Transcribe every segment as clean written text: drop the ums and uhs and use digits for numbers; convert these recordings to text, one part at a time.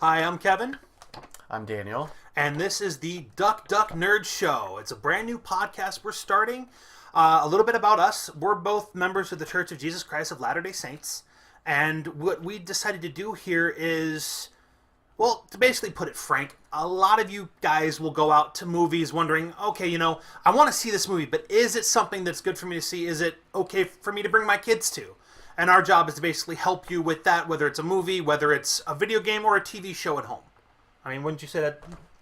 Hi, I'm Kevin. I'm Daniel. And this is the Duck Duck Nerd Show. It's a brand new podcast we're starting. A little bit about us. We're both members of the Church of Jesus Christ of Latter-day Saints. And what we decided to do here is, well, to basically put it frank, a lot of you guys will go out to movies wondering, okay, I want to see this movie, but is it something that's good for me to see? Is it okay for me to bring my kids to? And our job is to basically help you with that, whether it's a movie, whether it's a video game, or a TV show at home. I mean, wouldn't you say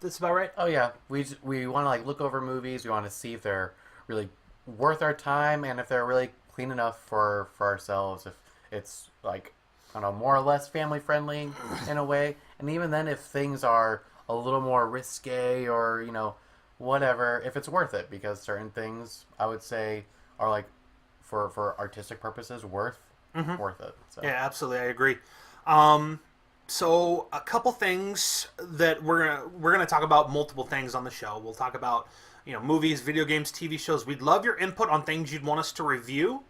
that's about right? Oh yeah, we want to look over movies. We want to see if they're really worth our time and if they're really clean enough for ourselves. If it's more or less family friendly in a way, and even then, if things are a little more risque or whatever, if it's worth it, because certain things I would say are for artistic purposes worth it. So. Yeah, absolutely, I agree. So a couple things that we're gonna talk about, multiple things on the show. We'll talk about movies, video games, TV shows. We'd love your input on things you'd want us to review.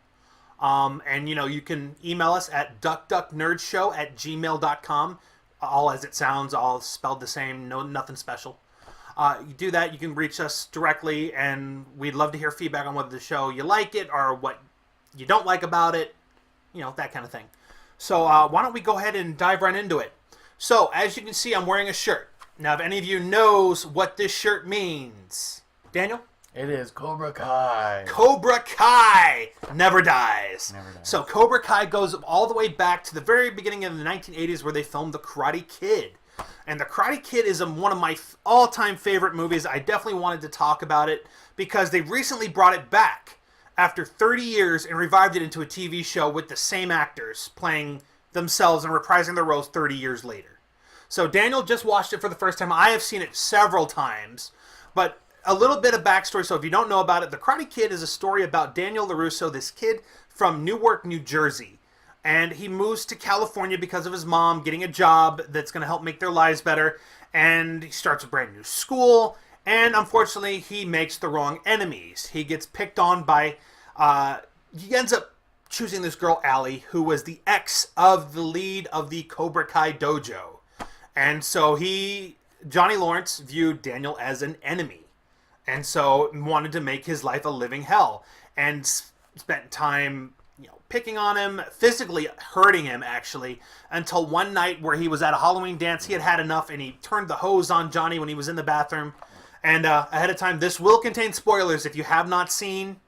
And you can email us at duckducknerdshow@gmail.com. All as it sounds, all spelled the same, nothing special. You do that, you can reach us directly, and we'd love to hear feedback on whether the show you like it or what you don't like about it, that kind of thing. So why don't we go ahead and dive right into it. So as you can see, I'm wearing a shirt. Now, if any of you knows what this shirt means, Daniel? It is Cobra Kai. Cobra Kai never dies. Never dies. So Cobra Kai goes all the way back to the very beginning of the 1980s where they filmed The Karate Kid. And The Karate Kid is one of my all-time favorite movies. I definitely wanted to talk about it because they recently brought it back after 30 years and revived it into a TV show with the same actors playing themselves and reprising their roles 30 years later. So Daniel just watched it for the first time. I have seen it several times, but a little bit of backstory. So if you don't know about it, The Karate Kid is a story about Daniel LaRusso, this kid from Newark, New Jersey. And he moves to California because of his mom getting a job that's going to help make their lives better. And he starts a brand new school. And unfortunately, he makes the wrong enemies. He gets picked on by... he ends up choosing this girl, Allie, who was the ex of the lead of the Cobra Kai dojo. And so Johnny Lawrence viewed Daniel as an enemy. And so wanted to make his life a living hell. And spent time... picking on him, physically hurting him, actually, until one night where he was at a Halloween dance. He had had enough, and he turned the hose on Johnny when he was in the bathroom. And ahead of time, this will contain spoilers. If you have not seen,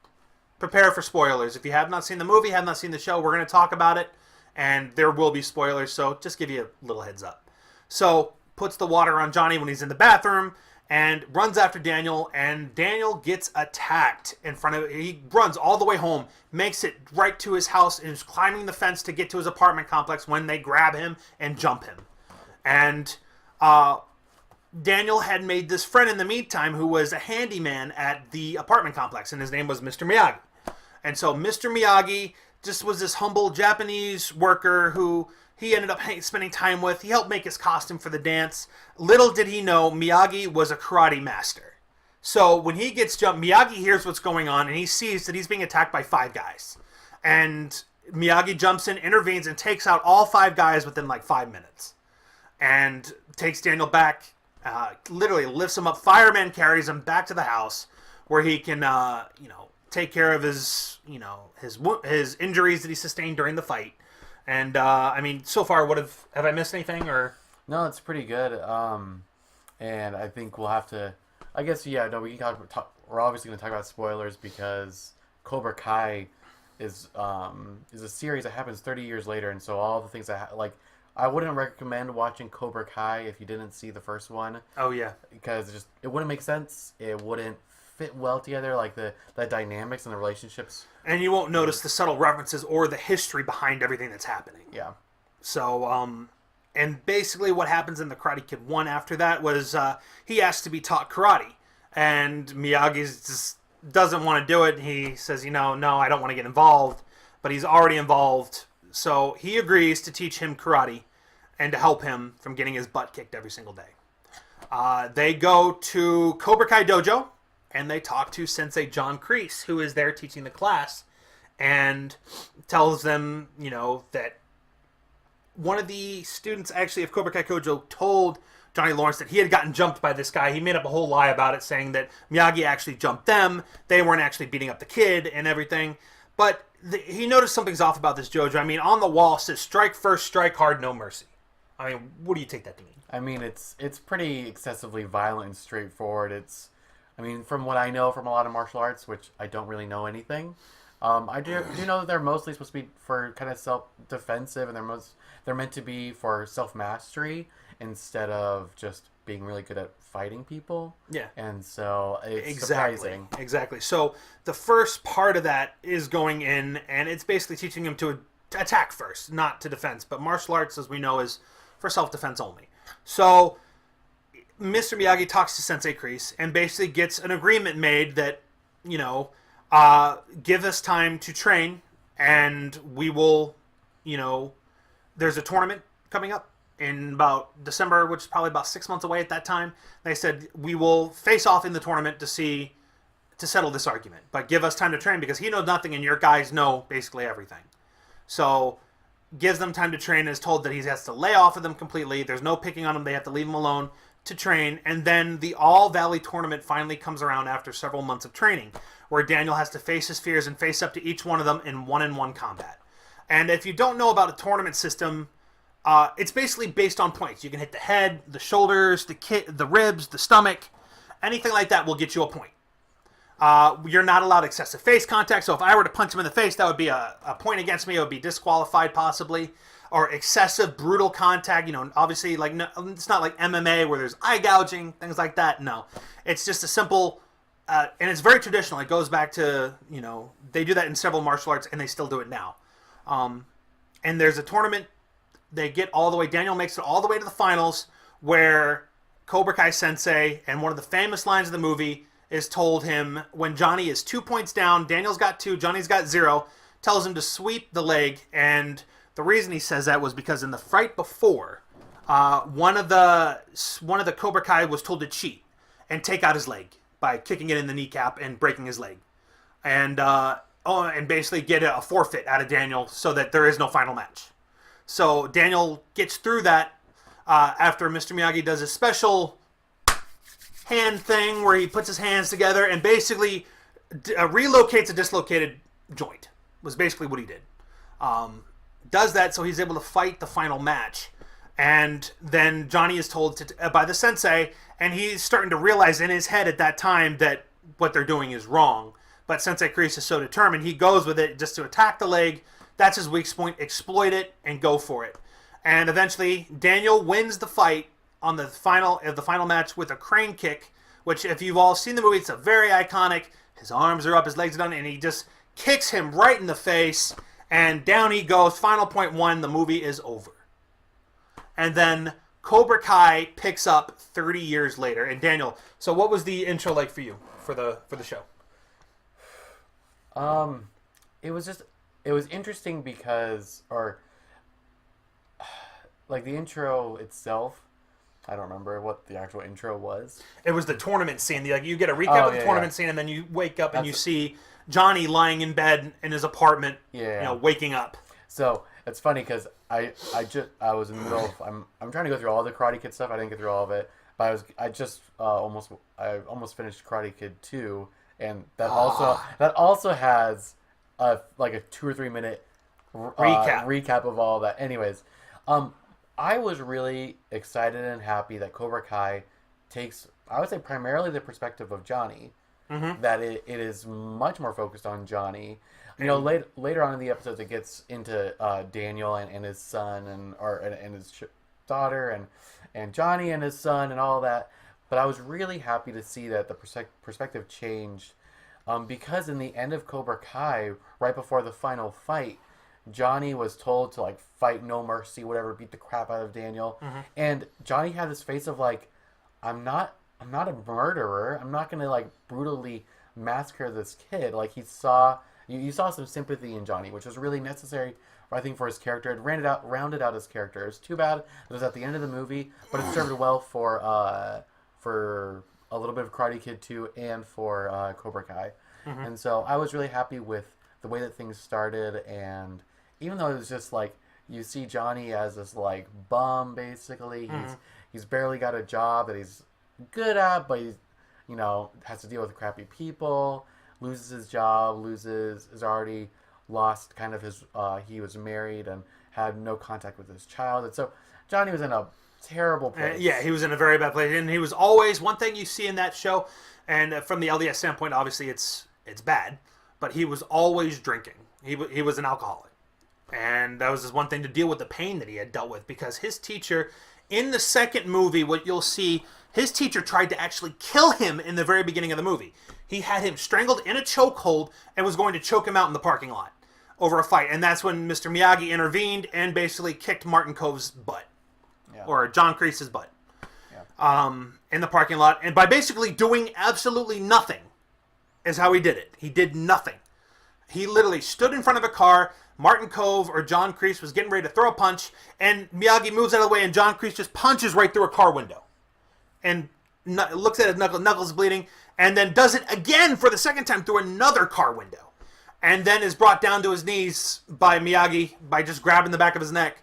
prepare for spoilers. If you have not seen the movie, have not seen the show, we're going to talk about it, and there will be spoilers, so just give you a little heads up. So, puts the water on Johnny when he's in the bathroom, and runs after Daniel, and Daniel gets attacked in front of... He runs all the way home, makes it right to his house, and is climbing the fence to get to his apartment complex when they grab him and jump him. And Daniel had made this friend in the meantime who was a handyman at the apartment complex, and his name was Mr. Miyagi. And so Mr. Miyagi just was this humble Japanese worker who... he ended up spending time with. He helped make his costume for the dance. Little did he know, Miyagi was a karate master. So when he gets jumped, Miyagi hears what's going on, and he sees that he's being attacked by 5 guys. And Miyagi jumps in, intervenes, and takes out all 5 guys within 5 minutes. And takes Daniel back, literally lifts him up. Fireman carries him back to the house where he can, take care of his injuries that he sustained during the fight. And, so far, have I missed anything, or? No, it's pretty good. And I think we'll have to, we can we're obviously going to talk about spoilers because Cobra Kai is a series that happens 30 years later. And so all the things I wouldn't recommend watching Cobra Kai if you didn't see the first one. Oh, yeah. Because it wouldn't make sense. It wouldn't fit well together, the dynamics and the relationships. And you won't notice the subtle references or the history behind everything that's happening. Yeah. So, and basically what happens in The Karate Kid 1 after that was he asked to be taught karate. And Miyagi just doesn't want to do it. He says, no, I don't want to get involved. But he's already involved. So he agrees to teach him karate and to help him from getting his butt kicked every single day. They go to Cobra Kai Dojo. And they talk to Sensei John Kreese, who is there teaching the class, and tells them, that one of the students actually of Cobra Kai Kojo told Johnny Lawrence that he had gotten jumped by this guy. He made up a whole lie about it, saying that Miyagi actually jumped them. They weren't actually beating up the kid and everything. But he noticed something's off about this Jojo. I mean, on the wall it says, "Strike first, strike hard, no mercy." I mean, what do you take that to mean? I mean, it's pretty excessively violent and straightforward. I mean, from what I know from a lot of martial arts, which I don't really know anything, I do know that they're mostly supposed to be for kind of self-defensive, and they're meant to be for self-mastery instead of just being really good at fighting people. Yeah. And so it's surprising. Exactly. So the first part of that is going in, and it's basically teaching him to attack first, not to defense. But martial arts, as we know, is for self-defense only. So Mr. Miyagi talks to Sensei Kreese and basically gets an agreement made that, give us time to train, and we will, there's a tournament coming up in about December, which is probably about 6 months away at that time. They said, we will face off in the tournament to settle this argument, but give us time to train, because he knows nothing and your guys know basically everything. So gives them time to train and is told that he has to lay off of them completely. There's no picking on them. They have to leave him alone to train. And then the All Valley tournament finally comes around after several months of training, where Daniel has to face his fears and face up to each one of them in one-on-one combat. And if you don't know about a tournament system, it's basically based on points. You can hit the head, the shoulders, the ribs, the stomach. Anything like that will get you a point. You're not allowed excessive face contact, so if I were to punch him in the face, that would be a point against me. It would be disqualified, possibly. Or excessive, brutal contact. Obviously, it's not like MMA where there's eye gouging, things like that. No. It's just a simple, and it's very traditional. It goes back to, they do that in several martial arts, and they still do it now. And there's a tournament. They get all the way, Daniel makes it all the way to the finals, where Cobra Kai Sensei, and one of the famous lines of the movie, is told him when Johnny is 2 points down, Daniel's got 2, Johnny's got 0, tells him to sweep the leg. And the reason he says that was because in the fight before, one of the Cobra Kai was told to cheat and take out his leg by kicking it in the kneecap and breaking his leg, and basically get a forfeit out of Daniel so that there is no final match. So Daniel gets through that after Mr. Miyagi does a special hand thing where he puts his hands together and basically relocates a dislocated joint, was basically what he did. Does that so he's able to fight the final match. And then Johnny is told by the sensei, and he's starting to realize in his head at that time that what they're doing is wrong. But Sensei Kreese is so determined, he goes with it just to attack the leg. That's his weak point. Exploit it and go for it. And eventually, Daniel wins the fight on the final match with a crane kick, which, if you've all seen the movie, it's a very iconic. His arms are up, his legs are down, and he just kicks him right in the face, and down he goes. Final point won. The movie is over. And then Cobra Kai picks up 30 years later. And Daniel, so what was the intro like for you for the show? It was interesting because, the intro itself, I don't remember what the actual intro was. It was the tournament scene. You get a recap of the tournament scene, and then you wake up and you see Johnny lying in bed in his apartment, waking up. So it's funny because I was in the middle of I'm trying to go through all the Karate Kid stuff. I didn't get through all of it, but I almost finished Karate Kid 2, and that also has a 2 or 3 minute recap of all that. Anyways, I was really excited and happy that Cobra Kai takes, I would say, primarily the perspective of Johnny. Mm-hmm. That it is much more focused on Johnny. Later on in the episodes, it gets into Daniel and his son and his daughter and Johnny and his son and all that. But I was really happy to see that the perspective changed, because in the end of Cobra Kai, right before the final fight, Johnny was told to fight no mercy, whatever, beat the crap out of Daniel, and Johnny had this face of I'm not a murderer. I'm not gonna brutally massacre this kid. You saw some sympathy in Johnny, which was really necessary, I think, for his character. It rounded out his character. It was too bad it was at the end of the movie, but it served well for a little bit of Karate Kid 2 and for Cobra Kai. Mm-hmm. And so I was really happy with the way that things started, and even though it was just you see Johnny as this like bum basically. He's barely got a job that he's good at, but he's has to deal with crappy people. Loses his job. Is already lost kind of his. He was married and had no contact with his child, and so Johnny was in a terrible place. Yeah, he was in a very bad place, and he was always one thing you see in that show. And from the LDS standpoint, obviously it's bad, but he was always drinking. He was an alcoholic, and that was his one thing to deal with the pain that he had dealt with, because his teacher in the second movie, what you'll see, his teacher tried to actually kill him in the very beginning of the movie. He had him strangled in a chokehold and was going to choke him out in the parking lot over a fight, and that's when Mr. Miyagi intervened and basically kicked Martin Kove's butt, or John Kreese's butt. In the parking lot, and by basically doing absolutely nothing is how he did it. He did nothing. He literally stood in front of a car. Martin Kove or John Kreese was getting ready to throw a punch, and Miyagi moves out of the way, and John Kreese just punches right through a car window and looks at his knuckles bleeding, and then does it again for the second time through another car window, and then is brought down to his knees by Miyagi by just grabbing the back of his neck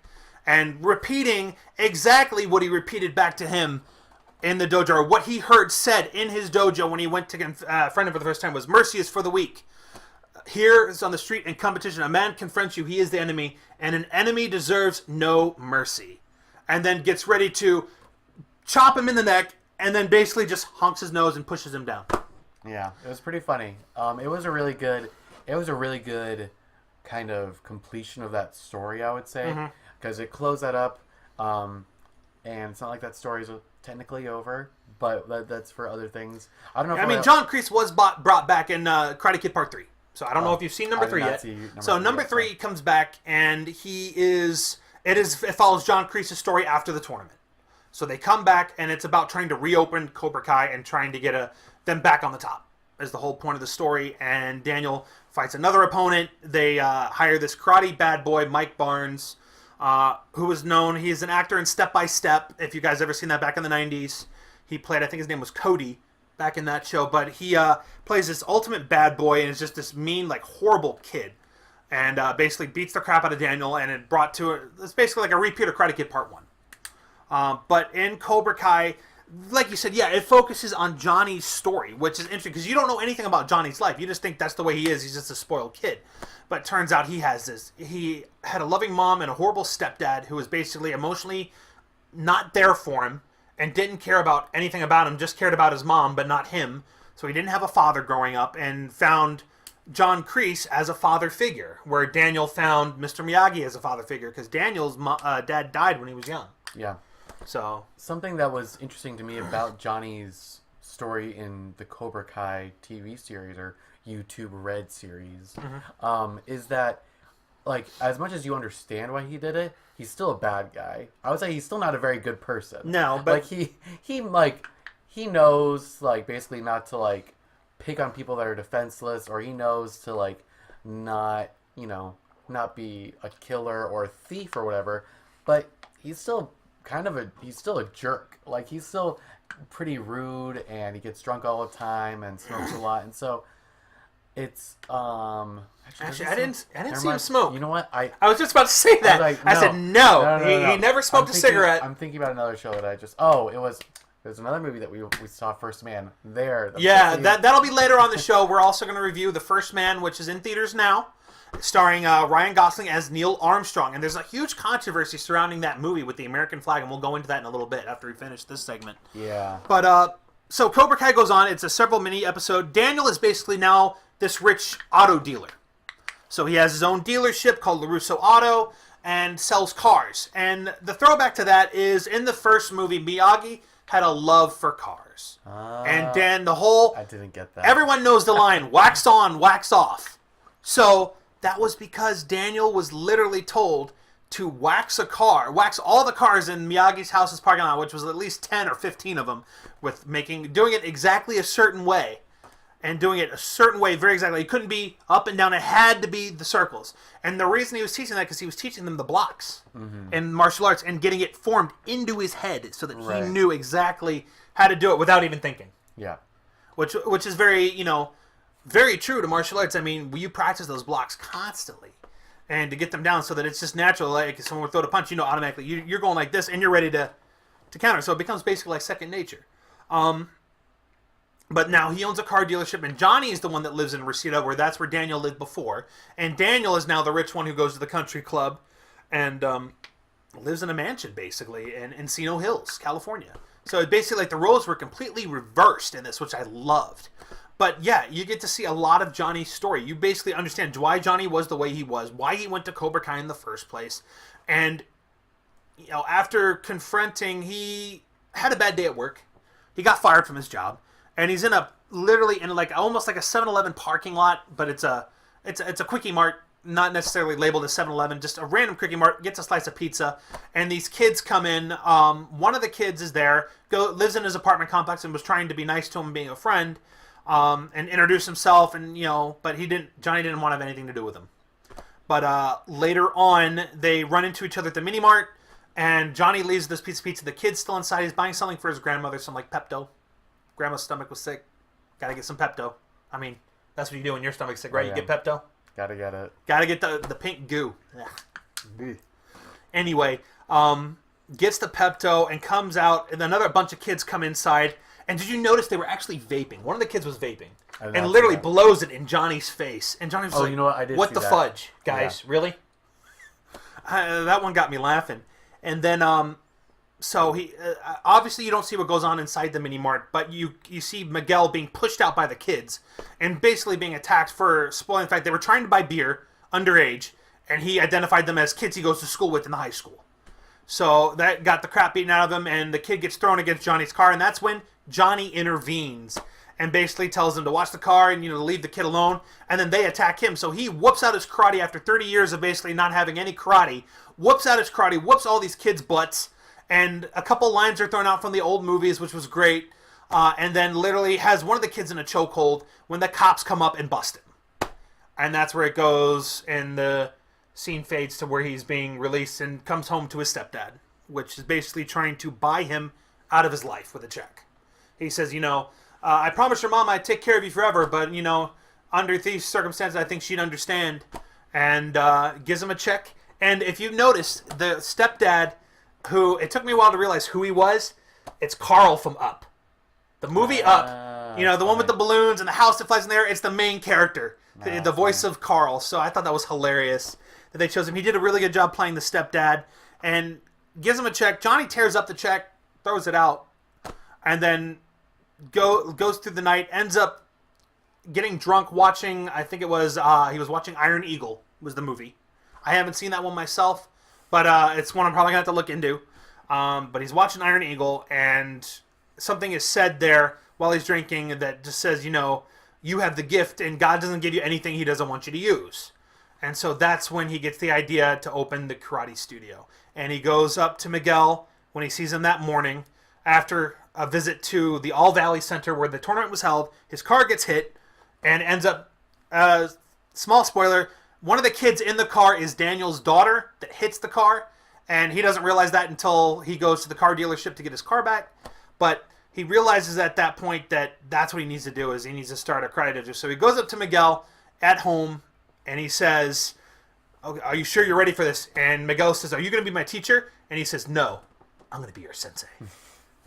and repeating exactly what he repeated back to him in the dojo, or what he heard said in his dojo when he went to confront him for the first time, was mercy is for the weak. Here is on the street in competition, a man confronts you, he is the enemy, and an enemy deserves no mercy. And then gets ready to chop him in the neck, and then basically just honks his nose and pushes him down. Yeah, it was pretty funny. It was a really good kind of completion of that story, I would say, because it closed that up, and it's not like that story's technically over, but that's for other things. I don't know. I mean, John Kreese was brought back in Karate Kid Part 3. So I don't know if you've seen number 3 yet. Number 3 comes back, and it follows John Kreese's story after the tournament. So they come back, and it's about trying to reopen Cobra Kai and trying to get them back on the top, is the whole point of the story. And Daniel fights another opponent. They hire this karate bad boy, Mike Barnes, who was known. He's an actor in Step by Step. If you guys ever seen that back in the 90s, he played, I think his name was Cody, back in that show. But he plays this ultimate bad boy and is just this mean, like, horrible kid. And basically beats the crap out of Daniel, and it's basically like a repeat of Karate Kid Part 1. But in Cobra Kai, like you said, it focuses on Johnny's story, which is interesting because you don't know anything about Johnny's life. You just think that's the way he is. He's just a spoiled kid. But it turns out he had a loving mom and a horrible stepdad who was basically emotionally not there for him and didn't care about anything about him, just cared about his mom, but not him. So he didn't have a father growing up, and found John Kreese as a father figure, where Daniel found Mr. Miyagi as a father figure because Daniel's dad died when he was young. Yeah. So something that was interesting to me about Johnny's story in the Cobra Kai TV series or YouTube Red series is that, like, as much as you understand why he did it, he's still a bad guy. I would say he's still not a very good person. No, but he knows, like, basically not to, like, pick on people that are defenseless, or he knows to, like, not be a killer or a thief or whatever, but he's still he's still a jerk. Like, he's still pretty rude, and he gets drunk all the time and smokes a lot, and so it's actually I didn't see him smoke. You know what? I was just about to say that. I said no. He never smoked a cigarette. I'm thinking about another show that there's another movie that we saw, First Man. That'll be later on the show. We're also going to review The First Man, which is in theaters now, starring Ryan Gosling as Neil Armstrong. And there's a huge controversy surrounding that movie with the American flag, and we'll go into that in a little bit after we finish this segment. Yeah. But so Cobra Kai goes on. It's a several mini episode. Daniel is basically now this rich auto dealer. So he has his own dealership called LaRusso Auto and sells cars. And the throwback to that is in the first movie, Miyagi had a love for cars. And then I didn't get that. Everyone knows the line, wax on, wax off. So that was because Daniel was literally told to wax all the cars in Miyagi's house's parking lot, which was at least 10 or 15 of them, doing it exactly a certain way. And doing it a certain way, very exactly. It couldn't be up and down. It had to be the circles. And the reason he was teaching that, because he was teaching them the blocks in martial arts and getting it formed into his head so that he knew exactly how to do it without even thinking. Yeah. Which is very, very true to martial arts. I mean, you practice those blocks constantly. and to get them down so that it's just natural. Like if someone would throw a punch, automatically you're going like this, and you're ready to counter. So it becomes basically like second nature. But now he owns a car dealership, and Johnny is the one that lives in Reseda, where that's where Daniel lived before. And Daniel is now the rich one who goes to the country club and lives in a mansion, basically, in Encino Hills, California. So it basically, like, the roles were completely reversed in this, which I loved. But yeah, you get to see a lot of Johnny's story. You basically understand why Johnny was the way he was, why he went to Cobra Kai in the first place. And, after confronting, he had a bad day at work. He got fired from his job. And he's literally in almost like a 7-Eleven parking lot, but it's a Quickie Mart, not necessarily labeled as 7-Eleven, just a random Quickie Mart, gets a slice of pizza, and these kids come in. One of the kids is there, lives in his apartment complex, and was trying to be nice to him, being a friend, and introduce himself, and but Johnny didn't want to have anything to do with him. But later on, they run into each other at the mini mart, and Johnny leaves this piece of pizza. The kid's still inside. He's buying something for his grandmother, some like Pepto. Grandma's stomach was sick. Gotta get some Pepto. I mean, that's what you do when your stomach's sick, right? Yeah. You get Pepto. Gotta get it. Gotta get the pink goo. Anyway, gets the Pepto and comes out, and another bunch of kids come inside. And did you notice they were actually vaping? One of the kids was vaping, and literally blows it in Johnny's face. And Johnny was like, you know what? I did "What see the that. fudge, guys? Yeah. Really?" That one got me laughing. And then, so he obviously you don't see what goes on inside the mini mart, but you see Miguel being pushed out by the kids and basically being attacked for spoiling the fact they were trying to buy beer underage, and he identified them as kids he goes to school with in the high school. So that got the crap beaten out of him, and the kid gets thrown against Johnny's car, and that's when Johnny intervenes and basically tells him to watch the car and to leave the kid alone, and then they attack him. So he whoops out his karate after 30 years of basically not having any karate, whoops out his karate, whoops all these kids' butts. And a couple lines are thrown out from the old movies, which was great. And then literally has one of the kids in a chokehold when the cops come up and bust him. And that's where it goes, and the scene fades to where he's being released and comes home to his stepdad, which is basically trying to buy him out of his life with a check. He says, I promised your mom I'd take care of you forever, but, under these circumstances, I think she'd understand. And gives him a check. And if you've noticed, the stepdad, who it took me a while to realize who he was, it's Carl from Up. The movie Up, the one with the balloons and the house that flies in the air, it's the main character, the voice of Carl. So I thought that was hilarious that they chose him. He did a really good job playing the stepdad and gives him a check. Johnny tears up the check, throws it out, and then goes through the night, ends up getting drunk watching, I think it was, he was watching Iron Eagle was the movie. I haven't seen that one myself, but it's one I'm probably going to have to look into. But he's watching Iron Eagle, and something is said there while he's drinking that just says, you have the gift, and God doesn't give you anything he doesn't want you to use. And so that's when he gets the idea to open the karate studio. And he goes up to Miguel when he sees him that morning after a visit to the All Valley Center where the tournament was held. His car gets hit and ends up, small spoiler, one of the kids in the car is Daniel's daughter that hits the car, and he doesn't realize that until he goes to the car dealership to get his car back. But he realizes at that point that that's what he needs to do, is he needs to start a karate dojo. So he goes up to Miguel at home, and he says, "Okay, are you sure you're ready for this?" And Miguel says, "Are you going to be my teacher?" And he says, "No, I'm going to be your sensei."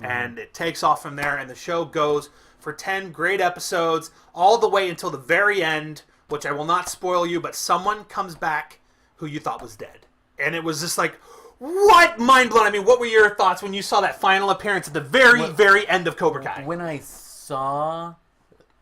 And it takes off from there, and the show goes for 10 great episodes, all the way until the very end, which I will not spoil you, but someone comes back who you thought was dead. And it was just like, what? Mind blown. I mean, what were your thoughts when you saw that final appearance at the very end of Cobra Kai? When I saw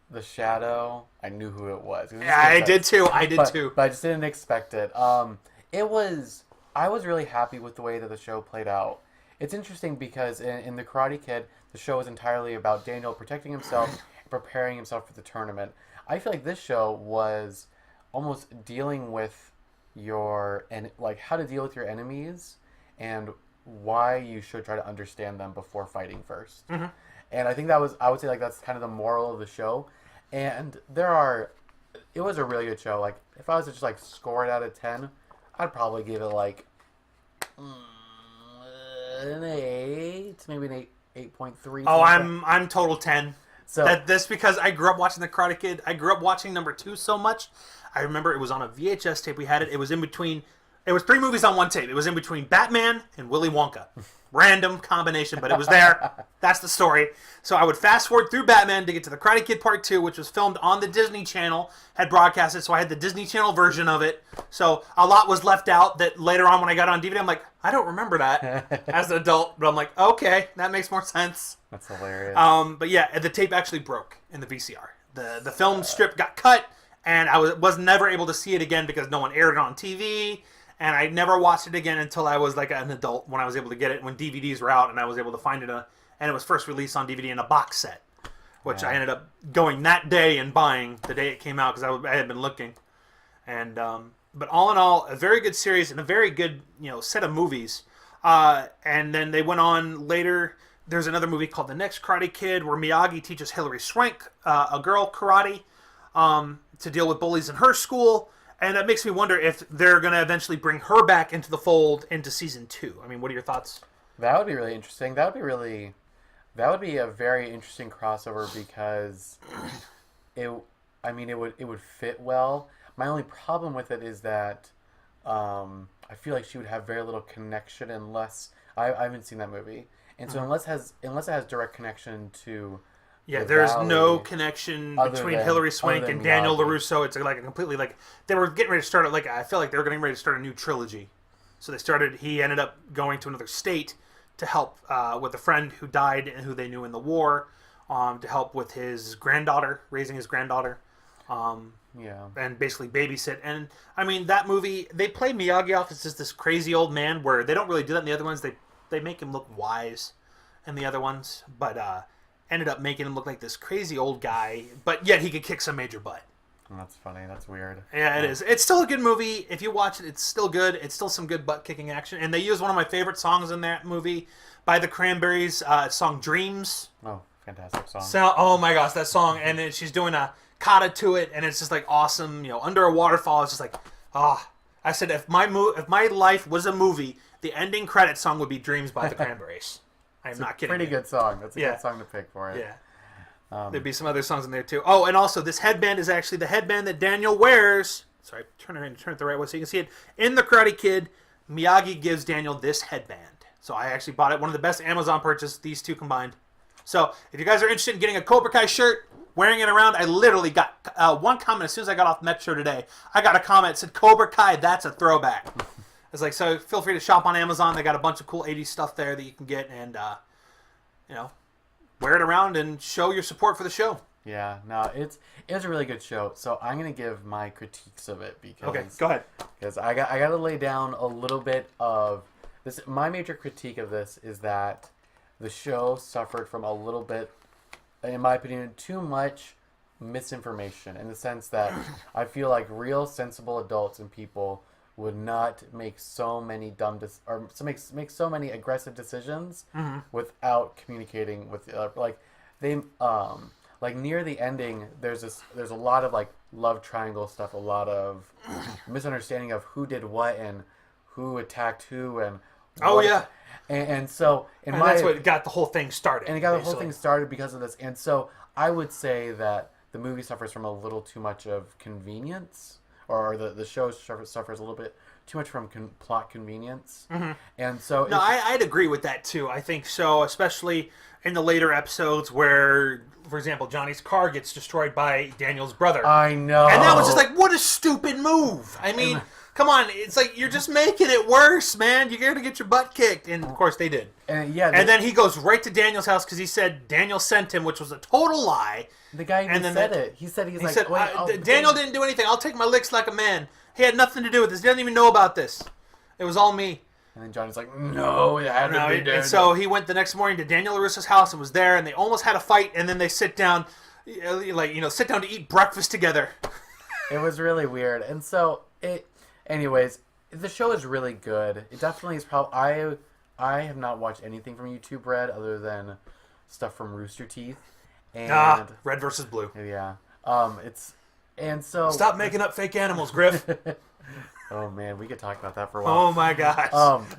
the shadow, I knew who it was. Yeah, I did too. But I just didn't expect it. I was really happy with the way that the show played out. It's interesting because in The Karate Kid, the show is entirely about Daniel protecting himself and preparing himself for the tournament. I feel like this show was almost dealing with how to deal with your enemies and why you should try to understand them before fighting first. Mm-hmm. And I think I would say that's kind of the moral of the show. And it was a really good show. Like, if I was to just score it out of 10, I'd probably give it an 8, maybe an 8.3. Oh, I'm total 10. So That's because I grew up watching The Karate Kid. I grew up watching number 2 so much. I remember it was on a VHS tape. We had it. It was in between. It was 3 movies on one tape. It was in between Batman and Willy Wonka. Random combination, but it was there. That's the story. So I would fast forward through Batman to get to The Karate Kid Part 2, which was filmed on the Disney Channel, had broadcasted, so I had the Disney Channel version of it. So a lot was left out that later on when I got on DVD, I'm like, I don't remember that as an adult. But I'm like, okay, that makes more sense. That's hilarious. But yeah, the tape actually broke in the VCR. The film strip got cut, and I was never able to see it again because no one aired it on TV. And I never watched it again until I was like an adult when I was able to get it, when DVDs were out and I was able to find it. And it was first released on DVD in a box set, which I ended up going that day and buying the day it came out because I had been looking. And but all in all, a very good series and a very good set of movies. And then they went on later. There's another movie called The Next Karate Kid where Miyagi teaches Hilary Swank, a girl, karate to deal with bullies in her school. And that makes me wonder if they're going to eventually bring her back into the fold into season 2. I mean, what are your thoughts? That would be really interesting. That would be a very interesting crossover because it would fit well. My only problem with it is that I feel like she would have very little connection unless I haven't seen that movie. And so unless it has direct connection to there's no connection between Hilary Swank and Daniel LaRusso. It's like a completely they were getting ready to start I feel like they were getting ready to start a new trilogy. So he ended up going to another state to help with a friend who died and who they knew in the war, to help with his granddaughter, raising his granddaughter. And basically babysit. And I mean, that movie, they play Miyagi off as just this crazy old man where they don't really do that in the other ones. They make him look wise in the other ones, but ended up making him look like this crazy old guy, but yet he could kick some major butt. That's funny. That's weird. Yeah, it is. It's still a good movie. If you watch it, it's still good. It's still some good butt-kicking action. And they use one of my favorite songs in that movie by the Cranberries, song Dreams. Oh, fantastic song. So, oh my gosh, that song. And then she's doing a kata to it, and it's just like awesome. Under a waterfall, it's just like, I said, if my life was a movie, the ending credit song would be Dreams by the Cranberries. I'm not kidding. Pretty good song. That's a good song to pick for it. Yeah. There'd be some other songs in there too. Oh, and also this headband is actually the headband that Daniel wears. Sorry, turn it the right way so you can see it. In The Karate Kid, Miyagi gives Daniel this headband. So I actually bought it. One of the best Amazon purchases, these two combined. So if you guys are interested in getting a Cobra Kai shirt, wearing it around, I literally got one comment as soon as I got off Metro today. I got a comment that said, Cobra Kai, that's a throwback. It's like, so feel free to shop on Amazon. They got a bunch of cool 80s stuff there that you can get and, wear it around and show your support for the show. Yeah, no, it's a really good show. So I'm gonna give my critiques of it because okay, go ahead. Because I got to lay down a little bit of this. My major critique of this is that the show suffered from a little bit, in my opinion, too much misinformation in the sense that I feel like real sensible adults and people would not make so many make so many aggressive decisions without communicating with they near the ending there's a lot of love triangle stuff, a lot of misunderstanding of who did what and who attacked who and so that's what got the whole thing started. And it got the whole thing started because of this. And so I would say that the movie suffers from a little too much of convenience. Or the show suffers a little bit too much from plot convenience. And so... No, I'd agree with that, too. I think so, especially in the later episodes where, for example, Johnny's car gets destroyed by Daniel's brother. I know. And that was just like, what a stupid move. I mean, come on. It's like, you're just making it worse, man. You're going to get your butt kicked. And, of course, they did. And then he goes right to Daniel's house because he said Daniel sent him, which was a total lie. The guy even said it. He said, Daniel didn't do anything. I'll take my licks like a man. He had nothing to do with this. He doesn't even know about this. It was all me. And then Johnny's like, no, it had to be Daniel. And so he went the next morning to Daniel LaRusso's house and was there, and they almost had a fight, and then they sit down, sit down to eat breakfast together. It was really weird. And so, anyways, the show is really good. It definitely is probably... I have not watched anything from YouTube Red other than stuff from Rooster Teeth. And Red versus Blue. Yeah. And so... Stop making up fake animals, Griff. Oh, man. We could talk about that for a while. Oh, my gosh.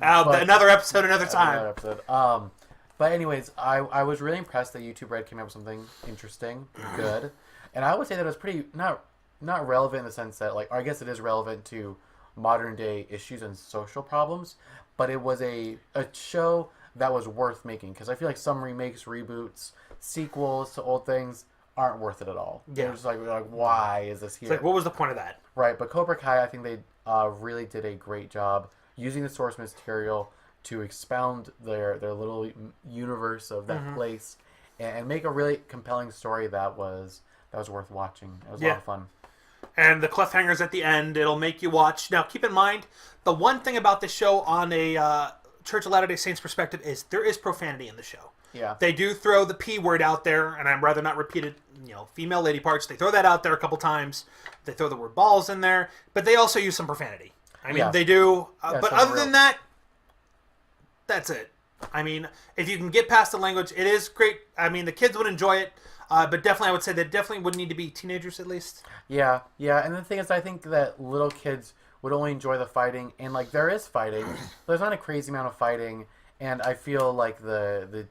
Another episode, another time. Another episode. But anyways, I was really impressed that YouTube Red came up with something interesting, good, and I would say that it was pretty not relevant in the sense that like, or I guess it is relevant to modern day issues and social problems, but it was a show that was worth making because I feel like some remakes, reboots, sequels to old things aren't worth it at all. Yeah. They're just like why is this here? It's like, what was the point of that? Right, but Cobra Kai, I think they really did a great job using the source material to expound their little universe of that place and make a really compelling story that was worth watching. It was a lot of fun. And the cliffhangers at the end, it'll make you watch. Now, keep in mind, the one thing about this show on a Church of Latter-day Saints perspective is there is profanity in the show. Yeah. They do throw the P word out there, and I'd rather not repeat it, female lady parts. They throw that out there a couple times. They throw the word balls in there, but they also use some profanity. I mean, they do. But other than that, that's it. I mean, if you can get past the language, it is great. I mean, the kids would enjoy it, but definitely I would say they definitely would need to be teenagers at least. Yeah. And the thing is, I think that little kids would only enjoy the fighting, and like there is fighting. There's not a crazy amount of fighting, and I feel like the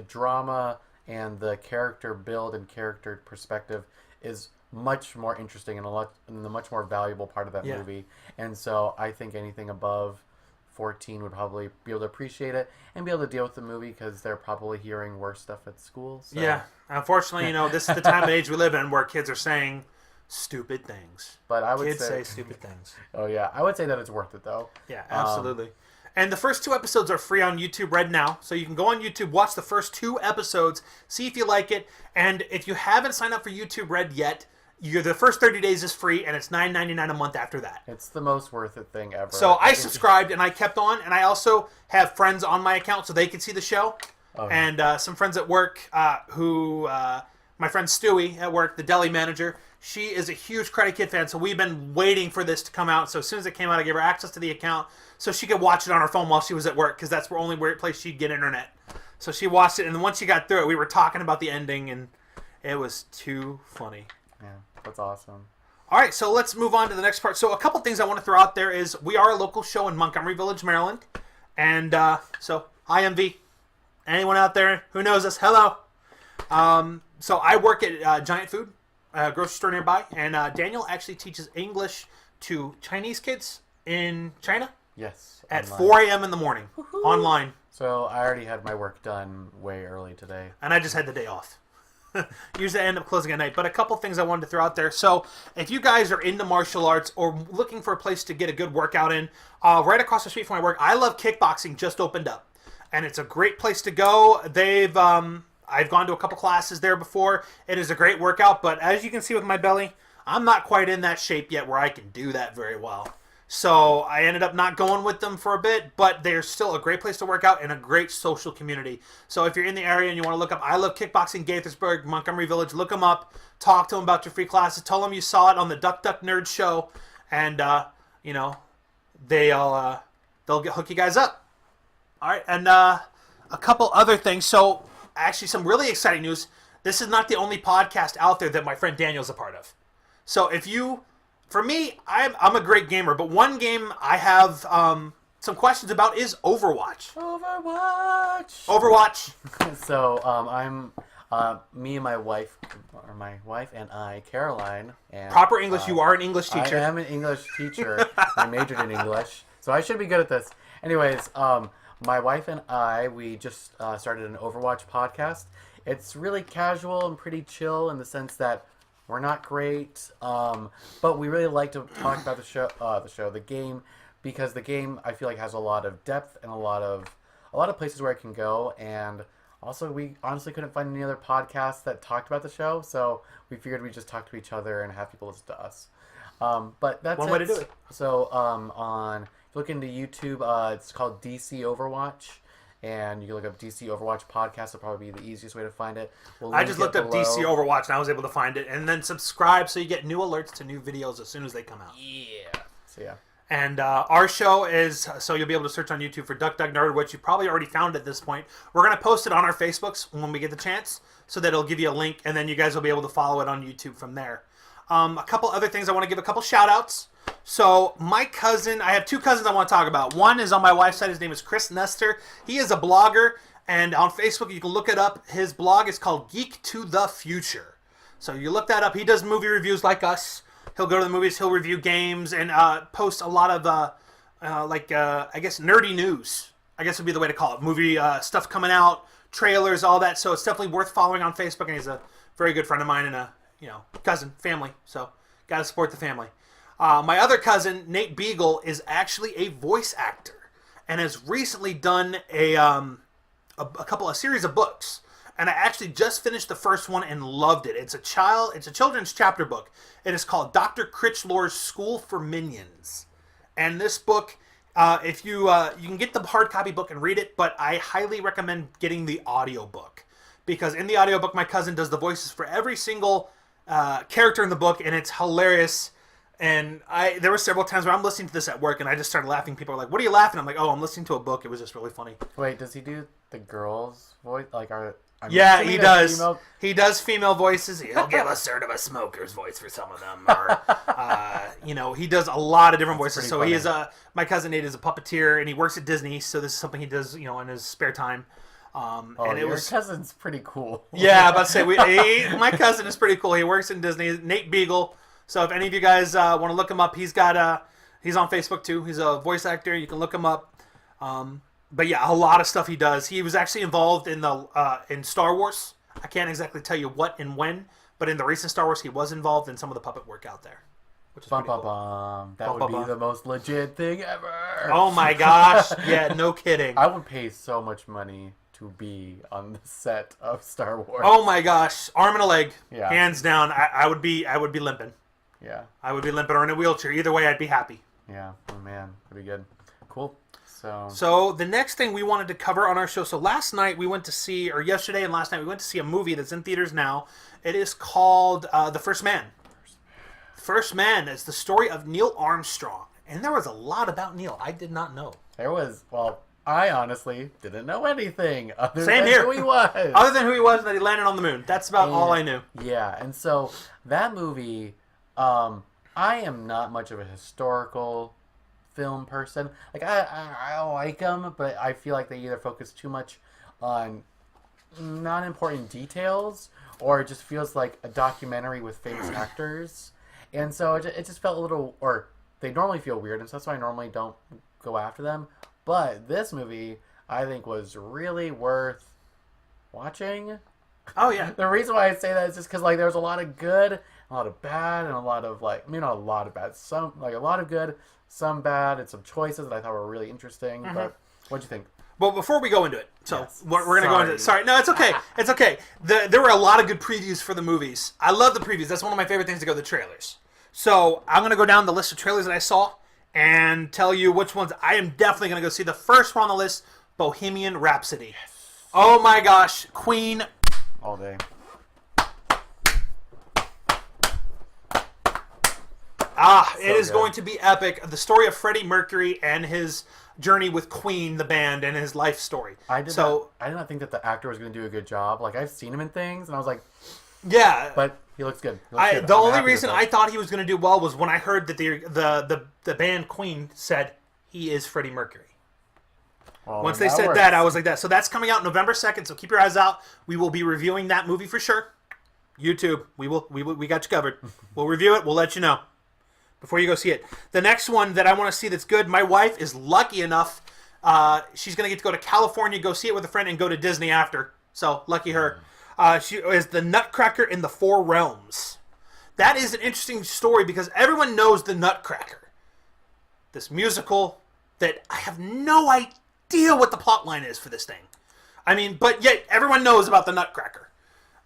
drama and the character build and character perspective is much more interesting and the much more valuable part of that movie. And so I think anything above 14 would probably be able to appreciate it and be able to deal with the movie because they're probably hearing worse stuff at school. So. Yeah, unfortunately, this is the time and age we live in where kids are saying stupid things. But I would kids say stupid things. Oh yeah, I would say that it's worth it though. Yeah, absolutely. And the first 2 episodes are free on YouTube Red now, so you can go on YouTube, watch the first 2 episodes, see if you like it, and if you haven't signed up for YouTube Red yet, the first 30 days is free, and it's $9.99 a month after that. It's the most worth it thing ever. So I subscribed, and I kept on, and I also have friends on my account so they can see the show, and some friends at work who... my friend Stewie at work, the deli manager, she is a huge Karate Kid fan, so we've been waiting for this to come out. So as soon as it came out, I gave her access to the account so she could watch it on her phone while she was at work, because that's the only place she'd get internet. So she watched it, and then once she got through it, we were talking about the ending, and it was too funny. Yeah, that's awesome. All right, so let's move on to the next part. So a couple things I want to throw out there is we are a local show in Montgomery Village, Maryland. And so, hi, MV. Anyone out there who knows us, hello. So I work at Giant Food, grocery store nearby, and Daniel actually teaches English to Chinese kids in China. Yes. At 4 a.m. in the morning, online. So I already had my work done way early today. And I just had the day off. Usually I end up closing at night. But a couple things I wanted to throw out there. So if you guys are into martial arts or looking for a place to get a good workout in, right across the street from my work, I Love Kickboxing just opened up. And it's a great place to go. I've gone to a couple classes there before. It is a great workout, but as you can see with my belly, I'm not quite in that shape yet where I can do that very well. So I ended up not going with them for a bit, but they're still a great place to work out and a great social community. So if you're in the area and you want to look up I Love Kickboxing Gaithersburg, Montgomery Village, look them up, talk to them about your free classes, tell them you saw it on the Duck Duck Nerd show, and, they'll hook you guys up. All right, and a couple other things. So actually some really exciting news. This is not the only podcast out there that my friend Daniel's a part of. So for me, I'm a great gamer, but one game I have some questions about is Overwatch. Overwatch. So I'm me and my wife, and I, Caroline. And, proper English. You are an English teacher. I am an English teacher. I majored in English, so I should be good at this. Anyways, my wife and I, we just started an Overwatch podcast. It's really casual and pretty chill in the sense that we're not great, but we really like to talk about the game, because the game I feel like has a lot of depth and a lot of places where it can go, and also we honestly couldn't find any other podcasts that talked about the show, so we figured we'd just talk to each other and have people listen to us. But that's one way to do it. So if you look into YouTube, it's called DCOverwatch. And you can look up DCOverwatch podcast. It'll probably be the easiest way to find it. I just looked up DCOverwatch and I was able to find it. And then subscribe so you get new alerts to new videos as soon as they come out. Yeah. So yeah. And our show is, so you'll be able to search on YouTube for Duck Duck Nerd, which you probably already found at this point. We're going to post it on our Facebooks when we get the chance, so that it'll give you a link, and then you guys will be able to follow it on YouTube from there. A couple other things I want to give a couple shout-outs. So my cousin, I have 2 cousins I want to talk about. One is on my wife's side. His name is Chris Nestor. He is a blogger, And on Facebook, you can look it up. His blog is called Geek to the Future. So you look that up. He does movie reviews like us. He'll go to the movies. He'll review games and post a lot of, I guess, nerdy news. I guess would be the way to call it. Movie stuff coming out, trailers, all that. So it's definitely worth following on Facebook. And he's a very good friend of mine and a cousin, family. So got to support the family. My other cousin, Nate Beagle, is actually a voice actor and has recently done a series of books. And I actually just finished the first one and loved it. It's a children's chapter book. It is called Dr. Critchlore's School for Minions. And this book, if you can get the hard copy book and read it, but I highly recommend getting the audiobook. Because in the audiobook, my cousin does the voices for every single character in the book, and it's hilarious. And there were several times where I'm listening to this at work, and I just started laughing. People are like, "What are you laughing?" I'm like, "Oh, I'm listening to a book. It was just really funny." Wait, does he do the girl's voice? Yeah, he does. He does female voices. He'll give a sort of a smoker's voice for some of them, or he does a lot of different voices. So funny. He is my cousin Nate is a puppeteer, and he works at Disney. So this is something he does, in his spare time. And your cousin's pretty cool. Yeah, I'm about to say my cousin is pretty cool. He works in Disney. Nate Beagle. So if any of you guys want to look him up, he's on Facebook too. He's a voice actor. You can look him up. But yeah, a lot of stuff he does. He was actually involved in in Star Wars. I can't exactly tell you what and when, but in the recent Star Wars, he was involved in some of the puppet work out there, which is pretty cool. That would be the most legit thing ever. Oh my gosh! Yeah, no kidding. I would pay so much money to be on the set of Star Wars. Oh my gosh, arm and a leg, yeah. Hands down. I would be limping. Yeah, I would be limping or in a wheelchair. Either way, I'd be happy. Yeah, oh man, that'd be good. Cool. So the next thing we wanted to cover on our show. So yesterday and last night we went to see a movie that's in theaters now. It is called The First Man. First Man is the story of Neil Armstrong, and there was a lot about Neil I did not know. I honestly didn't know anything other Same than here. who he was. Other than who he was and that he landed on the moon. That's about all I knew. Yeah, and so that movie, I am not much of a historical film person. Like I like them, but I feel like they either focus too much on not important details, or it just feels like a documentary with famous actors. And so it just felt a little, or they normally feel weird, and so that's why I normally don't go after them. But this movie, I think, was really worth watching. Oh yeah. The reason why I say that is just because there's a lot of good, a lot of bad, and a lot of not a lot of bad. Some a lot of good, some bad, and some choices that I thought were really interesting. Mm-hmm. But what'd you think? Well, before we go into it, we're going to go into it. Sorry, no, it's okay. It's okay. There were a lot of good previews for the movies. I love the previews. That's one of my favorite things to go, the trailers. So I'm going to go down the list of trailers that I saw and tell you which ones I am definitely going to go see. The first one on the list, Bohemian Rhapsody. Yes. Oh my gosh, Queen. All day. It is going to be epic. The story of Freddie Mercury and his journey with Queen, the band, and his life story. I did not think that the actor was going to do a good job. I've seen him in things, and I was like, yeah. But he looks good. The only reason I thought he was going to do well was when I heard that the band Queen said he is Freddie Mercury. Well, once they said that, I was like that. So that's coming out November 2nd, so keep your eyes out. We will be reviewing that movie for sure. YouTube, we got you covered. We'll review it. We'll let you know before you go see it. The next one that I want to see that's good, my wife is lucky enough. She's going to get to go to California, go see it with a friend, and go to Disney after. So, lucky her. She is The Nutcracker in the Four Realms. That is an interesting story because everyone knows The Nutcracker. This musical that I have no idea what the plot line is for this thing. I mean, but yet everyone knows about The Nutcracker.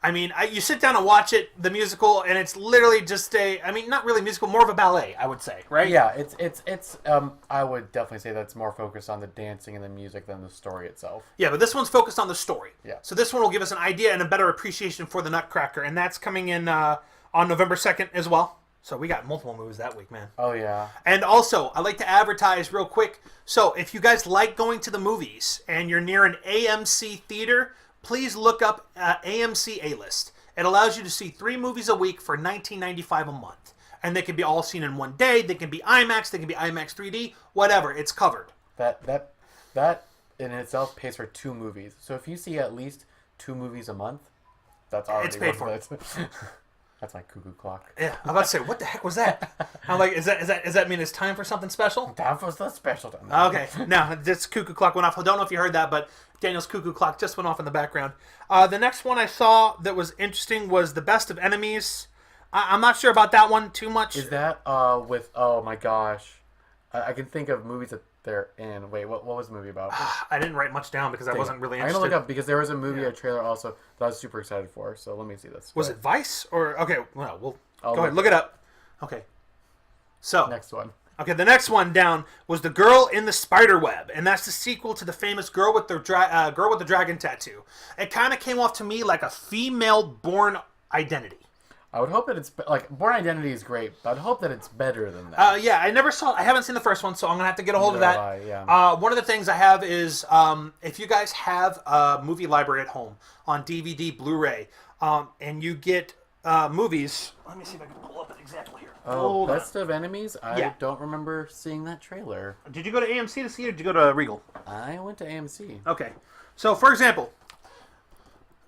I mean, you sit down and watch it, the musical, and it's literally just not really musical, more of a ballet, I would say, right? Yeah, it's I would definitely say that's more focused on the dancing and the music than the story itself. Yeah, but this one's focused on the story. Yeah. So this one will give us an idea and a better appreciation for the Nutcracker, and that's coming in on November 2nd as well. So we got multiple movies that week, man. Oh, yeah. And also, I like to advertise real quick. So if you guys like going to the movies and you're near an AMC theater, please look up AMC A-List. It allows you to see 3 movies a week for $19.95 a month. And they can be all seen in one day. They can be IMAX. They can be IMAX 3D. Whatever. It's covered. That in itself pays for 2 movies. So if you see at least 2 movies a month, that's already It's paid for. That's my cuckoo clock. Yeah, I'm about to say, what the heck was that? I'm like, does that mean it's time for something special? That was the special time. Okay, now this cuckoo clock went off. I don't know if you heard that, but Daniel's cuckoo clock just went off in the background. The next one I saw that was interesting was The Best of Enemies. I'm not sure about that one too much. Is that with? Oh my gosh, I can think of movies that they're in. Wait, what was the movie about? I didn't write much down because I wasn't really I'm interested. gonna look up because there was a movie, a trailer also that I was super excited for. So let me see this. Was it Vice or okay? Well, we'll I'll go ahead, look it up. Okay, so next one? Okay, the next one down was The Girl in the Spiderweb, and that's the sequel to the famous Girl with the Dragon Tattoo. It kind of came off to me like a female Born Identity. I would hope that it's like Born Identity is great, but I'd hope that it's better than that. Yeah, I haven't seen the first one, so I'm gonna have to get a hold of that. Yeah. One of the things I have is if you guys have a movie library at home on DVD, Blu-ray, and you get movies. Let me see if I can pull up an example here. Oh, Best of Enemies? Yeah. I don't remember seeing that trailer. Did you go to AMC to see it, or did you go to Regal? I went to AMC. Okay. So, for example,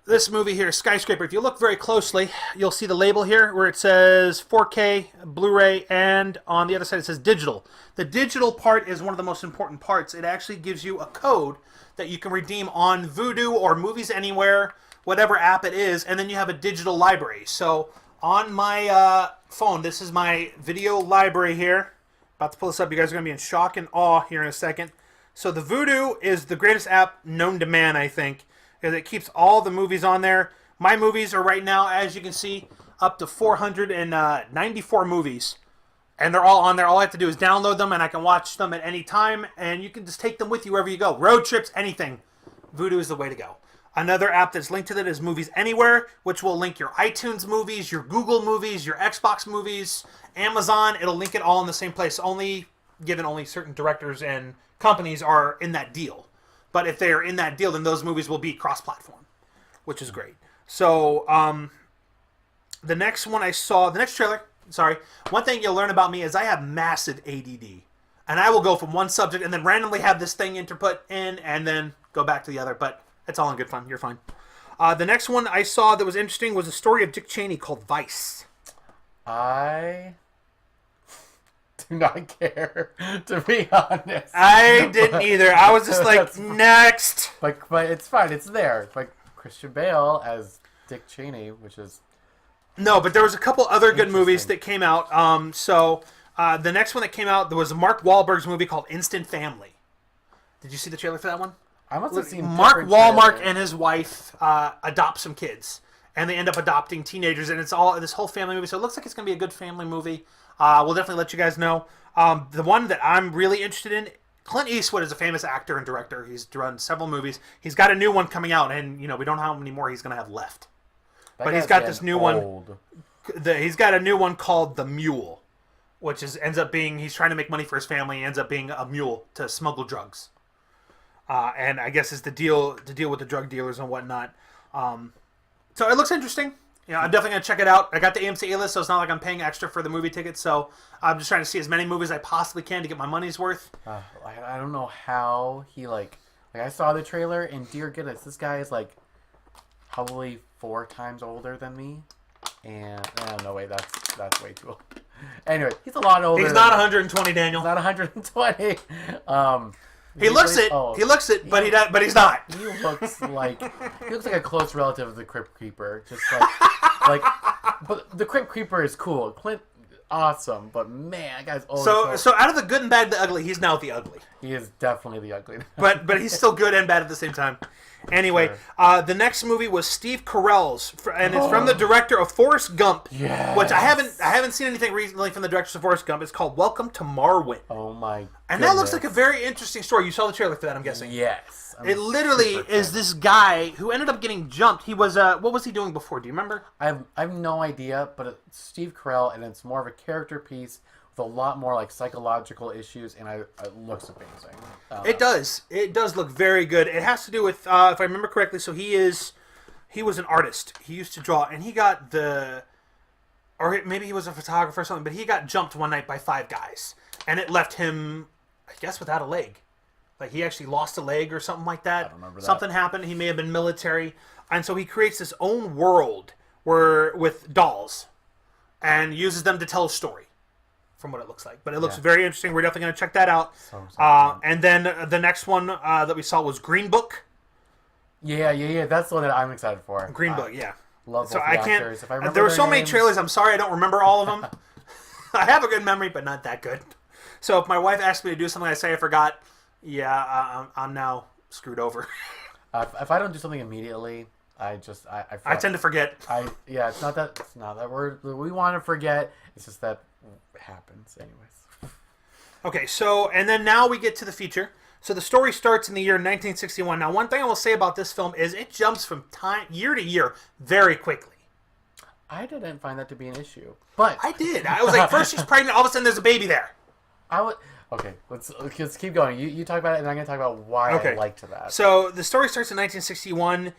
this movie here, Skyscraper, if you look very closely, you'll see the label here where it says 4K, Blu-ray, and on the other side it says digital. The digital part is one of the most important parts. It actually gives you a code that you can redeem on Vudu or Movies Anywhere, whatever app it is, and then you have a digital library. So, on my phone, this is my video library here. About to pull this up. You guys are going to be in shock and awe here in a second. So the Vudu is the greatest app known to man, I think, because it keeps all the movies on there. My movies are right now, as you can see, up to 494 movies. And they're all on there. All I have to do is download them, and I can watch them at any time. And you can just take them with you wherever you go. Road trips, anything. Vudu is the way to go. Another app that's linked to that is Movies Anywhere, which will link your iTunes movies, your Google movies, your Xbox movies, Amazon. It'll link it all in the same place. Only certain directors and companies are in that deal. But if they're in that deal, then those movies will be cross-platform, which is great. So the next trailer, one thing you'll learn about me is I have massive ADD. And I will go from one subject and then randomly have this thing interput in and then go back to the other. But it's all in good fun. You're fine. The next one I saw that was interesting was a story of Dick Cheney called Vice. I do not care, to be honest. I didn't either. I was just like, next. But it's fine. It's there. It's like Christian Bale as Dick Cheney, which is... No, but there was a couple other good movies that came out. The next one that came out, there was Mark Wahlberg's movie called Instant Family. Did you see the trailer for that one? I must have seen Mark Wahlberg and his wife adopt some kids, and they end up adopting teenagers, and it's all this whole family movie. So it looks like it's going to be a good family movie. We'll definitely let you guys know. The one that I'm really interested in, Clint Eastwood is a famous actor and director. He's done several movies. He's got a new one coming out, and we don't know how many more he's going to have left. But he's got this new one. He's got a new one called The Mule, which ends up being he's trying to make money for his family. He ends up being a mule to smuggle drugs. And I guess it's to deal with the drug dealers and whatnot. So it looks interesting. I'm definitely going to check it out. I got the AMC A-list, so it's not like I'm paying extra for the movie tickets. So I'm just trying to see as many movies as I possibly can to get my money's worth. I don't know how he I saw the trailer, and dear goodness, this guy is probably 4 times older than me. And no way, that's way too old. Anyway, he's a lot older. He's not 120, Daniel. He's not 120. He looks it. He looks it, but he's not. He looks like a close relative of the Crypt Keeper. Just but the Crypt Keeper is cool. Clint, awesome, but man, that guy's old. So out of the good and bad, the ugly, he's now the ugly. He is definitely the ugly. but he's still good and bad at the same time. Anyway, sure. The next movie was Steve Carell's, and it's from the director of Forrest Gump, which I haven't seen anything recently from the director of Forrest Gump. It's called Welcome to Marwin. Oh my! And that looks like a very interesting story. You saw the trailer for that, I'm guessing. Yes. It literally is this guy who ended up getting jumped. He was what was he doing before? Do you remember? I have no idea, but it's Steve Carell, and it's more of a character piece with a lot more psychological issues, and it looks amazing. It does. It does look very good. It has to do with, if I remember correctly, so he was an artist. He used to draw, and he got or maybe he was a photographer or something, but he got jumped one night by 5 guys, and it left him, I guess, without a leg. Like he actually lost a leg or something like that. I don't remember that. Something happened. He may have been military, and so he creates his own world with dolls, and uses them to tell a story. From what it looks like, but it looks very interesting. We're definitely going to check that out. And then the next one that we saw was Green Book. Yeah. That's the one that I'm excited for. Green Book, yeah. Love both so I can't. actors. If I remember there were so their many names. trailers. I'm sorry, I don't remember all of them. I have a good memory, but not that good. So if my wife asks me to do something, I say I forgot. Yeah, I'm now screwed over. If I don't do something immediately, I tend to forget. It's not that we want to forget. It's just that happens anyways. Okay, so and then now we get to the feature. So the story starts in the year 1961. Now, one thing I will say about this film is it jumps from year to year very quickly. I didn't find that to be an issue, but I did. I was like, first she's pregnant, all of a sudden there's a baby there. Okay, let's keep going. You talk about it, and I'm going to talk about why I liked that. So the story starts in 1961.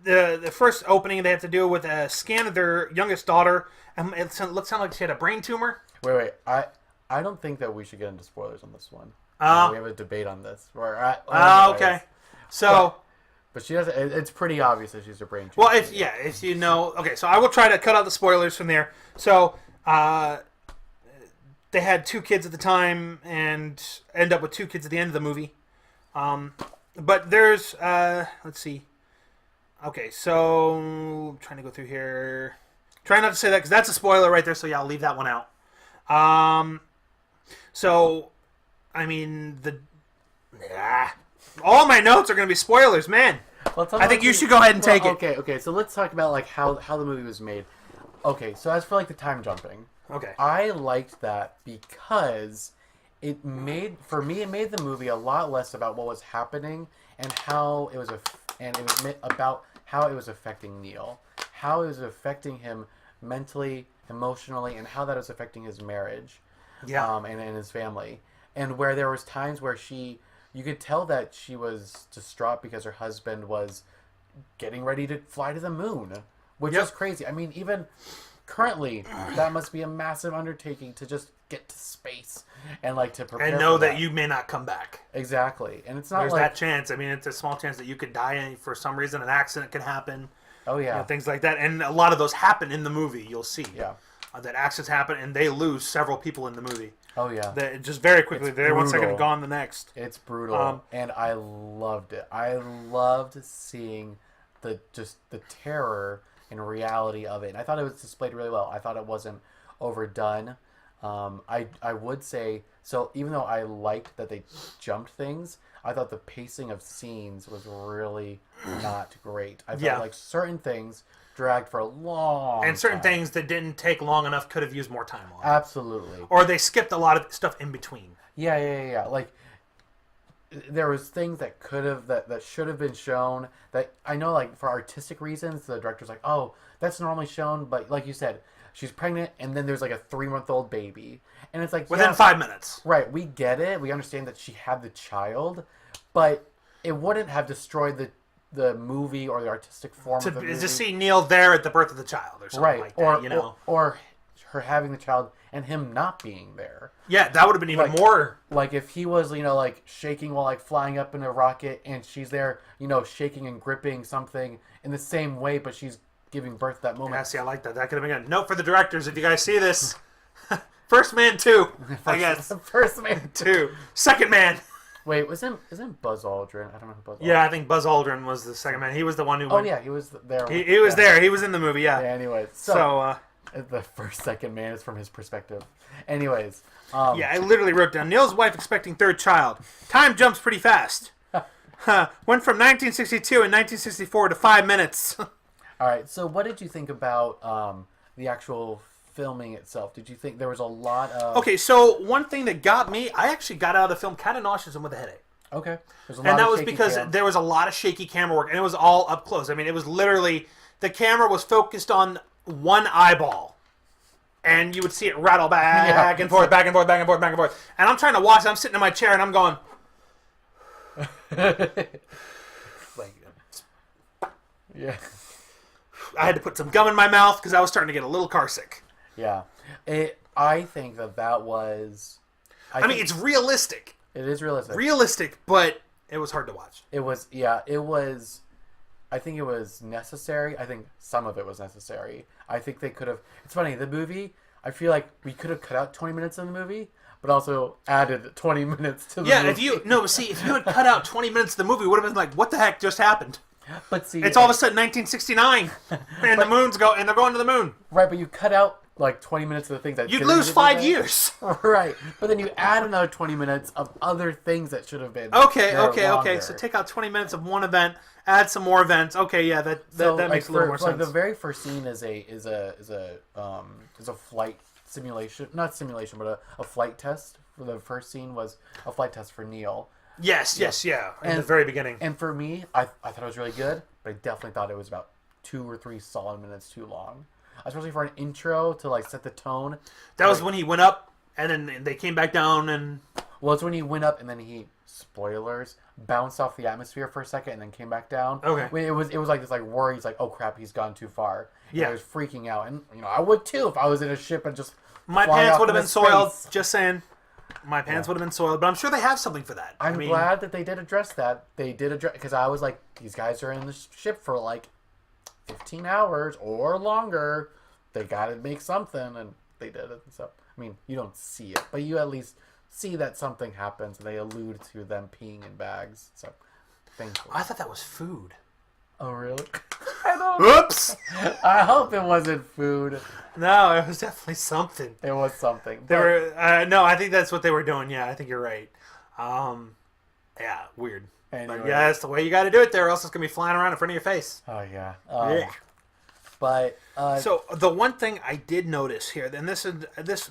The first opening they have to do with a scan of their youngest daughter, and it looks like she had a brain tumor. Wait. I don't think that we should get into spoilers on this one. We have a debate on this. Okay. So, but she does. It's pretty obvious that she's a brain tumor. Well, if you know, okay. So I will try to cut out the spoilers from there. So, they had 2 kids at the time, and end up with 2 kids at the end of the movie. But there's let's see. Okay, so I'm trying to go through here. Try not to say that because that's a spoiler right there. So yeah, I'll leave that one out. So, I mean all my notes are going to be spoilers, man. Well, I think you should go ahead and take it. Okay. So let's talk about like how the movie was made. Okay, so as for like the time jumping, I liked that because it made the movie a lot less about what was happening and how it was about how it was affecting Neil, how it was affecting him mentally, emotionally, and how that was affecting his marriage, and his family, and where there was times where you could tell that she was distraught because her husband was getting ready to fly to the moon, which is crazy. I mean, even currently, that must be a massive undertaking to just get to space and like to prepare and know for that you may not come back. Exactly, and it's not there's like that chance. I mean, it's a small chance that you could die and for some reason. An accident could happen. Oh yeah, things like that, and a lot of those happen in the movie. You'll see. Yeah. That accidents happen, and they lose several people in the movie. Oh yeah, just very quickly. It's there, brutal. 1 second, gone the next. It's brutal, and I loved it. I loved seeing the terror and reality of it. And I thought it was displayed really well. I thought it wasn't overdone. I would say so. Even though I liked that they jumped things, I thought the pacing of scenes was really not great. I felt like certain things dragged for a long and certain time. things that didn't take long enough could have used more time on. Absolutely. Or they skipped a lot of stuff in between. Yeah. Like there was things that that should have been shown that I know like for artistic reasons the director's like, oh, that's normally shown, but like you said, she's pregnant and then there's like a 3-month-old baby. And it's like within 5 minutes. Right, we get it. We understand that she had the child, but it wouldn't have destroyed the movie or the artistic form of the movie. To see Neil there at the birth of the child or something like that, or her having the child and him not being there. Yeah, that would have been even more. Like if he was, like shaking while like flying up in a rocket and she's there, shaking and gripping something in the same way, but she's giving birth at that moment. Yeah, see, I like that. That could have been good. Note for the directors, if you guys see this, First Man 2, I guess. First Man 2. Second Man. Wait, isn't Buzz Aldrin? I don't know who Buzz Aldrin is. Yeah, I think Buzz Aldrin was the second man. He was the one who went... yeah, he was there. He was there. He was in the movie, yeah. Anyways. So the second man is from his perspective. Anyways. I literally wrote down, Neil's wife expecting 3rd child. Time jumps pretty fast. Went from 1962 and 1964 to 5 minutes. All right, so what did you think about the actual filming itself? Did you think there was a lot of... Okay, so one thing that got me, I actually got out of the film kind of nauseous and with a headache. Okay. And that was because there was a lot of shaky camera work, and it was all up close. I mean, it was literally, the camera was focused on one eyeball, and you would see it rattle back and forth, back and forth, back and forth, back and forth. And I'm trying to watch it. I'm sitting in my chair, and I'm going... Yeah. I had to put some gum in my mouth because I was starting to get a little car sick. Yeah. I think that was... I mean, it's realistic. It is realistic. Realistic, but it was hard to watch. It was, yeah, it was. I think it was necessary. I think some of it was necessary. I think they could have. It's funny, the movie, I feel like we could have cut out 20 minutes of the movie, but also added 20 minutes to the movie. Yeah, if you had cut out 20 minutes of the movie, it would have been like, what the heck just happened? But see, it's all of a sudden 1969, and they're going to the moon. Right, but you cut out like 20 minutes of the things that you'd lose 5 years. Right, but then you add another 20 minutes of other things that should have been okay. So take out 20 minutes of one event, add some more events. Okay, yeah, that makes a little more sense. Like the very first scene is a flight simulation, not simulation, but a flight test. The first scene was a flight test for Neil. Yes, in the very beginning. And for me, I thought it was really good, but I definitely thought it was about 2 or 3 solid minutes too long. Especially for an intro to like set the tone. That was when he went up, and then they came back down, and well, it's when he went up, and then he spoilers bounced off the atmosphere for a second, and then came back down. Okay, it was like this like worry. He's like, oh crap, he's gone too far. Yeah, I was freaking out, and I would too if I was in a ship and just my pants would have been soiled. Just saying, my pants would have been soiled. But I'm sure they have something for that. I'm glad that they did address that. They did address because I was like, these guys are in the ship for like 15 hours or longer. They gotta make something, and they did it. So I mean, you don't see it, but you at least see that something happens, and they allude to them peeing in bags. So thankfully. I thought that was food. Oh really? I don't. Oops. I hope it wasn't food. No, it was definitely something. It was something. They were no, I think that's what they were doing. Yeah, I think you're right. Yeah, weird. Anyway. But yeah, that's the way you got to do it there, or else it's gonna be flying around in front of your face. Oh yeah. Yeah. But so the one thing I did notice here, and this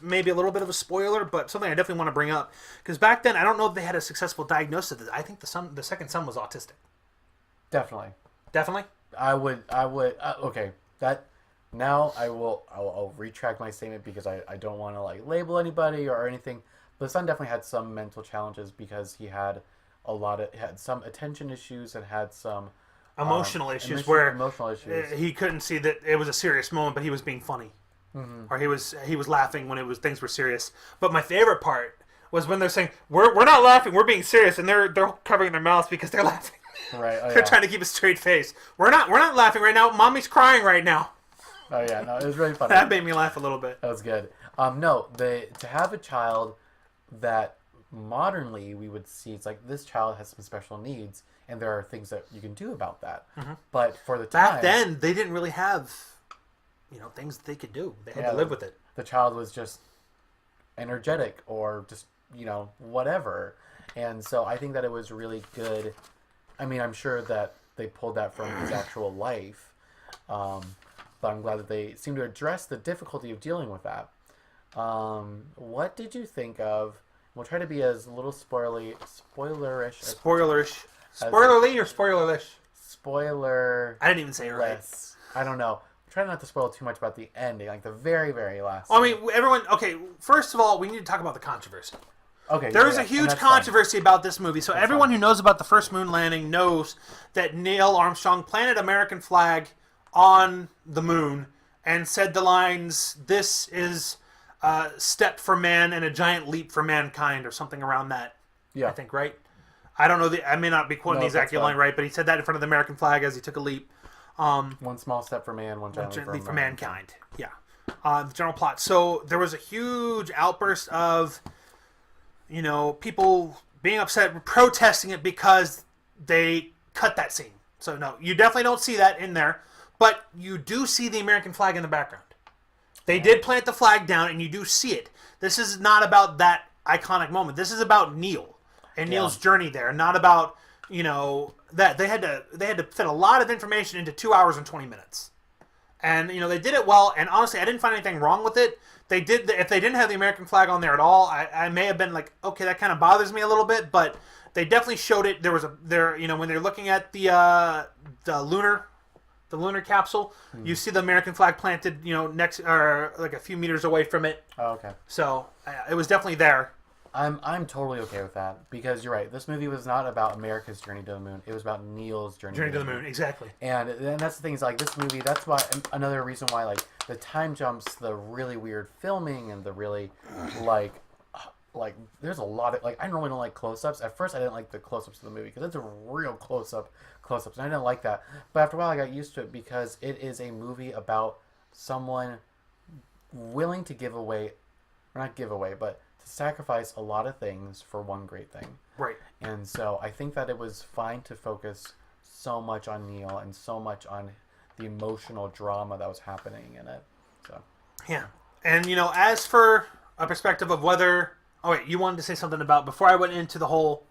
may be a little bit of a spoiler, but something I definitely want to bring up, because back then I don't know if they had a successful diagnosis of this. I think the second son was autistic. Definitely. Definitely. I would. Okay. That. Now I'll retract my statement because I don't want to like label anybody or anything. But the son definitely had some mental challenges because he had had some attention issues and had some emotional issues he couldn't see that it was a serious moment, but he was being funny, or he was laughing when things were serious. But my favorite part was when they're saying we're not laughing, we're being serious, and they're covering their mouths because they're laughing. Right. Oh, they're trying to keep a straight face. We're not laughing right now. Mommy's crying right now. Oh yeah, no, it was really funny. That made me laugh a little bit. That was good. No, to have a child that modernly we would see, it's like this child has some special needs, and there are things that you can do about that. Mm-hmm. But for the time back then, they didn't really have, things that they could do. They had to live with it. The child was just energetic or just whatever, and so I think that it was really good. I mean, I'm sure that they pulled that from his actual life, but I'm glad that they seem to address the difficulty of dealing with that. What did you think of? We'll try to be as little spoilerish. Spoilerly or spoilerlish? Spoiler. I didn't even say it right. I don't know. I'm trying not to spoil too much about the ending, like the very, very last. Well, I mean, everyone. Okay, first of all, we need to talk about the controversy. Okay. There is a huge controversy about this movie. So everyone who knows about the first moon landing knows that Neil Armstrong planted an American flag on the moon and said the lines, "This is a step for man and a giant leap for mankind," or something around that. Yeah. I think, right? I don't know. I may not be quoting the exact line right, but he said that in front of the American flag as he took a leap. One small step for man, one giant leap for mankind. Yeah. The general plot. So there was a huge outburst of, people being upset, protesting it because they cut that scene. So no, you definitely don't see that in there, but you do see the American flag in the background. They did plant the flag down, and you do see it. This is not about that iconic moment. This is about Neil and Neil's journey there, not about that they had to fit a lot of information into 2 hours and 20 minutes, and they did it well. And honestly, I didn't find anything wrong with it. They did. If they didn't have the American flag on there at all, I may have been like, okay, that kind of bothers me a little bit. But they definitely showed it. There was when they're looking at the lunar capsule, you see the American flag planted, next or like a few meters away from it. Oh, okay. So it was definitely there. I'm totally okay with that because you're right. This movie was not about America's journey to the moon. It was about Neil's journey to the moon. Exactly. And that's the thing is like this movie. That's why another reason why like the time jumps, the really weird filming, and the really like like there's a lot of like I normally don't like close-ups. At first, I didn't like the close-ups of the movie because it's a real close-ups, and I didn't like that. But after a while, I got used to it because it is a movie about someone willing to give away, or not give away, but to sacrifice a lot of things for one great thing. Right. And so I think that it was fine to focus so much on Neil and so much on the emotional drama that was happening in it. So Yeah. And, as for a perspective of whether... Oh, wait, you wanted to say something about... Before I went into the whole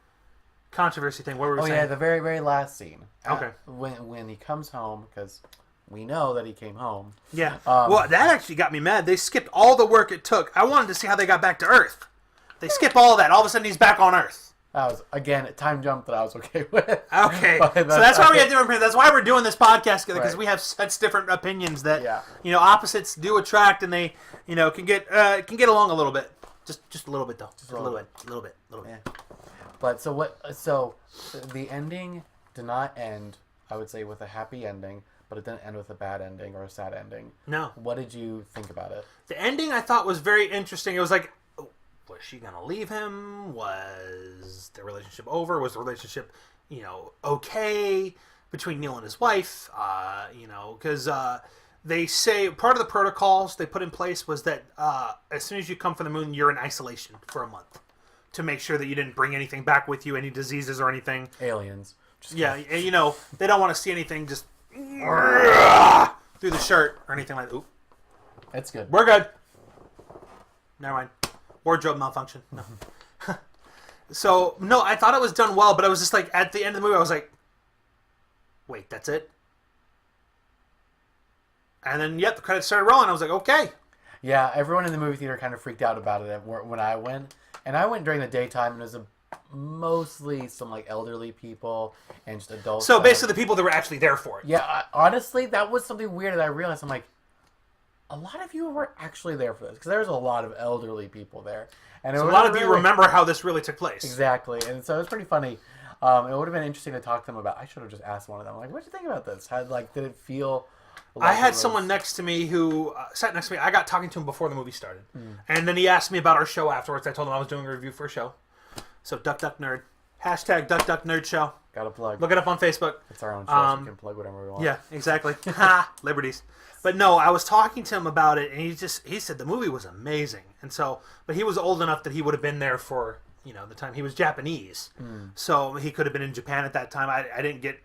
controversy thing, what were we saying? Oh, yeah, the very, very last scene. Okay. When he comes home, because we know that he came home. Yeah. Well, that actually got me mad. They skipped all the work it took. I wanted to see how they got back to Earth. They skip all that. All of a sudden, he's back on Earth. That was, again, a time jump that I was okay with. Okay. So that's why we have different opinions. That's why we're doing this podcast together, because we have such different opinions that, opposites do attract, and they, can get along a little bit. Just a little bit, though. Just a little bit. Yeah. But so the ending did not end, I would say, with a happy ending, but it didn't end with a bad ending or a sad ending. No. What did you think about it? The ending I thought was very interesting. It was like, was she going to leave him? Was the relationship over? Was the relationship, okay between Neil and his wife? Because they say part of the protocols they put in place was that as soon as you come from the moon, you're in isolation for a month to make sure that you didn't bring anything back with you, any diseases or anything. Aliens. Yeah, and, they don't want to see anything just through the shirt or anything like that. Oop. It's good. We're good. Never mind. Wardrobe malfunction. No. So, no, I thought it was done well, but I was just like, at the end of the movie, I was like, wait, that's it? And then, the credits started rolling. I was like, okay. Yeah, everyone in the movie theater kind of freaked out about it when I went. And I went during the daytime, and it was mostly some, like, elderly people and just adults. So, basically, the people that were actually there for it. Yeah, honestly, that was something weird that I realized. I'm like, a lot of you were actually there for this, because there was a lot of elderly people there. And so a lot of you remember how this really took place. Exactly, and so it was pretty funny. It would have been interesting to talk to them about. I should have just asked one of them, like, what did you think about this? Did it feel... I had someone next to me who sat next to me. I got talking to him before the movie started. And then he asked me about our show afterwards. I told him I was doing a review for a show. So, Duck Duck Nerd. Hashtag Duck Duck Nerd Show. Got to plug. Look it up on Facebook. It's our own show, so we can plug whatever we want. Yeah, exactly. Ha! Liberties. But no, I was talking to him about it, and he said the movie was amazing. And so, but he was old enough that he would have been there for, the time. He was Japanese. So he could have been in Japan at that time. I didn't get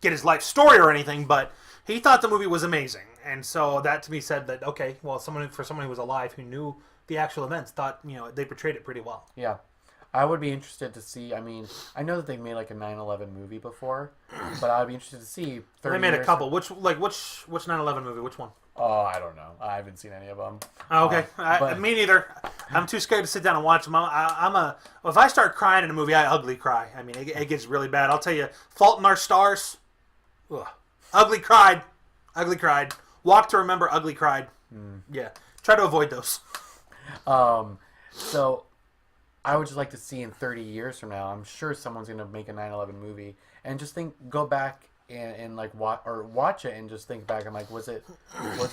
his life story or anything, but he thought the movie was amazing. And so that to me said that, okay, well, someone who was alive who knew the actual events thought, they portrayed it pretty well. Yeah. I would be interested to see, I mean, I know that they've made like a 9/11 movie before, but I'd be interested to see 30 They made a years couple. Which 9/11 movie? Which one? Oh, I don't know. I haven't seen any of them. Oh, okay. Me neither. I'm too scared to sit down and watch them. If I start crying in a movie, I ugly cry. I mean, it gets really bad. I'll tell you, Fault in Our Stars. Ugh. Ugly cried. Walk to Remember, ugly cried. Yeah. Try to avoid those. So I would just like to see in 30 years from now, I'm sure someone's going to make a 9/11 movie and just go back and like watch it and just think back. I'm like, was it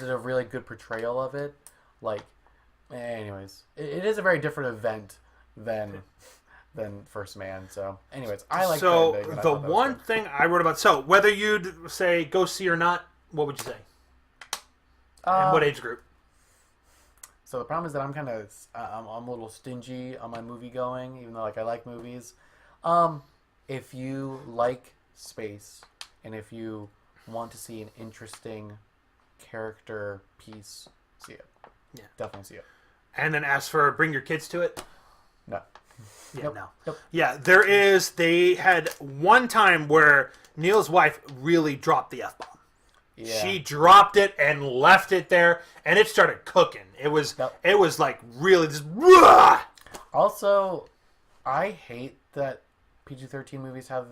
a really good portrayal of it? Like, anyways, it is a very different event than First Man. So, anyways, I like. So the one thing I wrote about. So whether you'd say go see or not, what would you say? And what age group? So the problem is that I'm I'm a little stingy on my movie going, even though I like movies. If you like space and if you want to see an interesting character piece, see it. Yeah, definitely see it. And then as for bring your kids to it, no. Yeah, nope. no. Nope. Yeah, they had one time where Neil's wife really dropped the F-bomb. Yeah. She dropped it and left it there, and it started cooking. It was like really just. Also, I hate that PG-13 movies have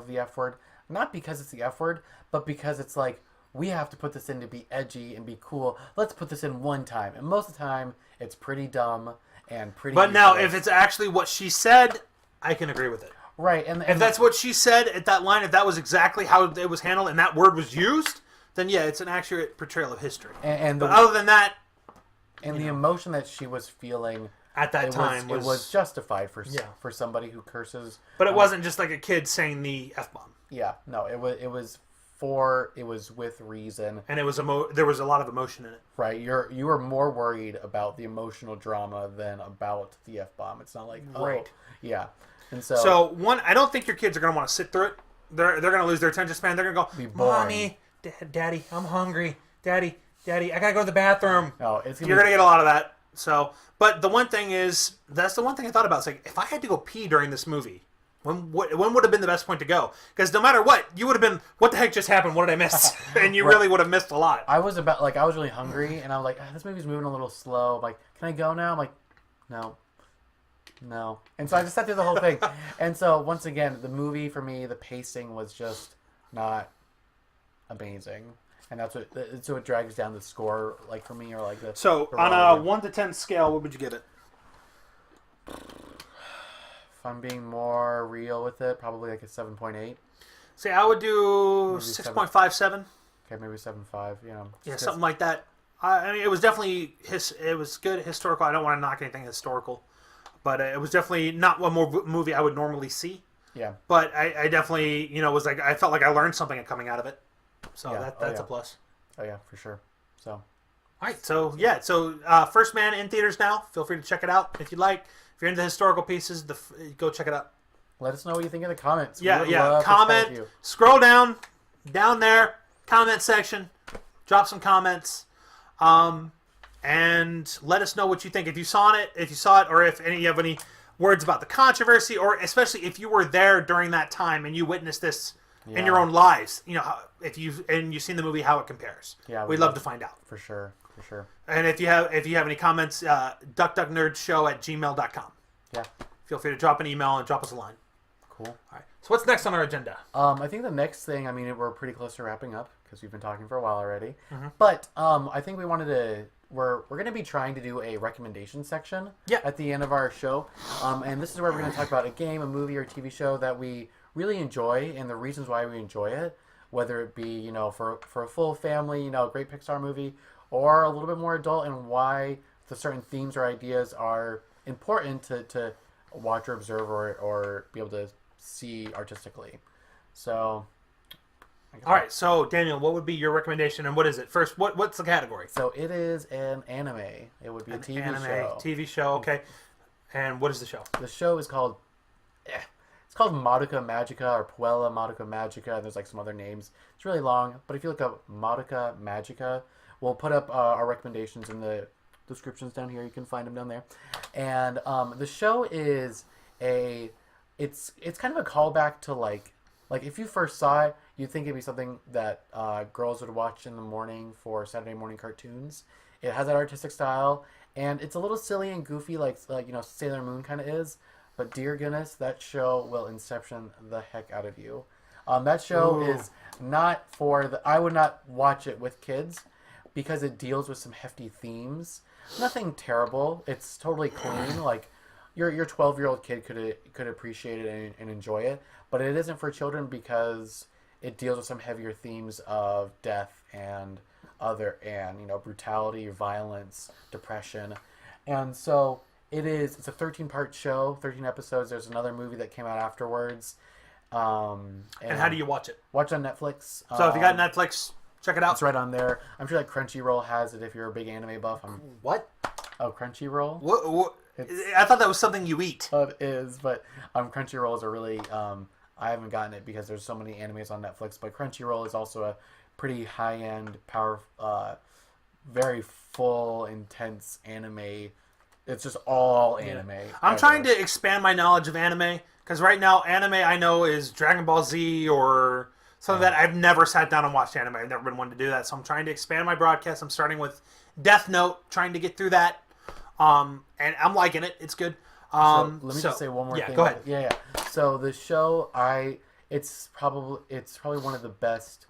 the F word. Not because it's the F word, but because it's like, we have to put this in to be edgy and be cool. Let's put this in one time. And most of the time, it's pretty dumb and pretty... But now, if it's actually what she said, I can agree with it. Right. And if that's what she said at that line, if that was exactly how it was handled and that word was used, then yeah, it's an accurate portrayal of history. But other than that... And the emotion that she was feeling at that time it was justified for for somebody who curses. But it wasn't just like a kid saying the F-bomb. Yeah, no, it was with reason, and it was there was a lot of emotion in it. Right, you were more worried about the emotional drama than about the F-bomb. It's not like right, yeah, and so one, I don't think your kids are going to want to sit through it. They're going to lose their attention span. They're going to go, "Mommy, Daddy, I'm hungry. Daddy, I gotta go to the bathroom." No, you're going to get a lot of that. So, but the one thing is, that's the one thing I thought about. It's like, if I had to go pee during this movie, when would have been the best point to go? Because no matter what, you would have been, what the heck just happened? What did I miss? And you really would have missed a lot. I was really hungry, and I was like, this movie's moving a little slow. I'm like, can I go now? I'm like, no. And so I just sat through the whole thing. And so, once again, the movie, for me, the pacing was just not amazing. And that's what drags down the score, like, for me, or like the... So, on a 1 to 10 scale, what would you give it? If I'm being more real with it, probably like a 7.8. See, I would do 6.57. Okay, maybe 7.5, Yeah, something like that. I mean, it was definitely... it was good historical. I don't want to knock anything historical. But it was definitely not one more movie I would normally see. Yeah. But I definitely, was like, I felt like I learned something coming out of it. So that's a plus. Oh, yeah, for sure. So. All right. So, yeah. So, First Man in theaters now. Feel free to check it out if you'd like. If you're into historical pieces, go check it out. Let us know what you think in the comments. Yeah. Comment. Scroll down there. Comment section. Drop some comments. And let us know what you think. If you saw it, or if you have any words about the controversy, or especially if you were there during that time and you witnessed this in your own lives, if you've seen the movie, how it compares. Yeah, we'd love to find out. For sure. And if you have any comments, duckducknerdshow@gmail.com. Yeah. Feel free to drop an email and drop us a line. Cool. All right. So what's next on our agenda? I think the next thing, we're pretty close to wrapping up because we've been talking for a while already. Mm-hmm. But I think we wanted to. We're going to be trying to do a recommendation section at the end of our show. And this is where we're going to talk about a game, a movie, or a TV show that we really enjoy and the reasons why we enjoy it. Whether it be, for a full family, a great Pixar movie, or a little bit more adult, and why the certain themes or ideas are important to watch or observe or be able to see artistically. So... All right, so Daniel, what would be your recommendation, and what is it? First, what's the category? So it is an anime. It would be a TV show. TV show, okay. And what is the show? The show is called, it's called Madoka Magica or Puella Madoka Magica. And there's like some other names. It's really long, but if you look up Madoka Magica, we'll put up our recommendations in the descriptions down here. You can find them down there. And the show is it's kind of a callback to like if you first saw it, you'd think it'd be something that girls would watch in the morning for Saturday morning cartoons. It has that artistic style, and it's a little silly and goofy, like Sailor Moon kind of is. But dear goodness, that show will inception the heck out of you. That show is not for I would not watch it with kids because it deals with some hefty themes. Nothing terrible. It's totally clean. Like your 12-year-old kid could appreciate it and enjoy it. But it isn't for children because it deals with some heavier themes of death and brutality, violence, depression. And so it's a 13-part show, 13 episodes. There's another movie that came out afterwards. And how do you watch it? Watch it on Netflix. So if you got Netflix, check it out. It's right on there. I'm sure like Crunchyroll has it if you're a big anime buff. What? Oh, Crunchyroll? What? I thought that was something you eat. It is, but Crunchyroll is a really... I haven't gotten it because there's so many animes on Netflix, but Crunchyroll is also a pretty high-end, very full, intense anime. It's just all anime. I'm trying to expand my knowledge of anime, because right now, anime I know is Dragon Ball Z or something that I've never sat down and watched anime. I've never been one to do that, so I'm trying to expand my broadcast. I'm starting with Death Note, trying to get through that, and I'm liking it. It's good. Let me just say one more thing. Yeah, go ahead. Yeah. So the show, it's probably one of the best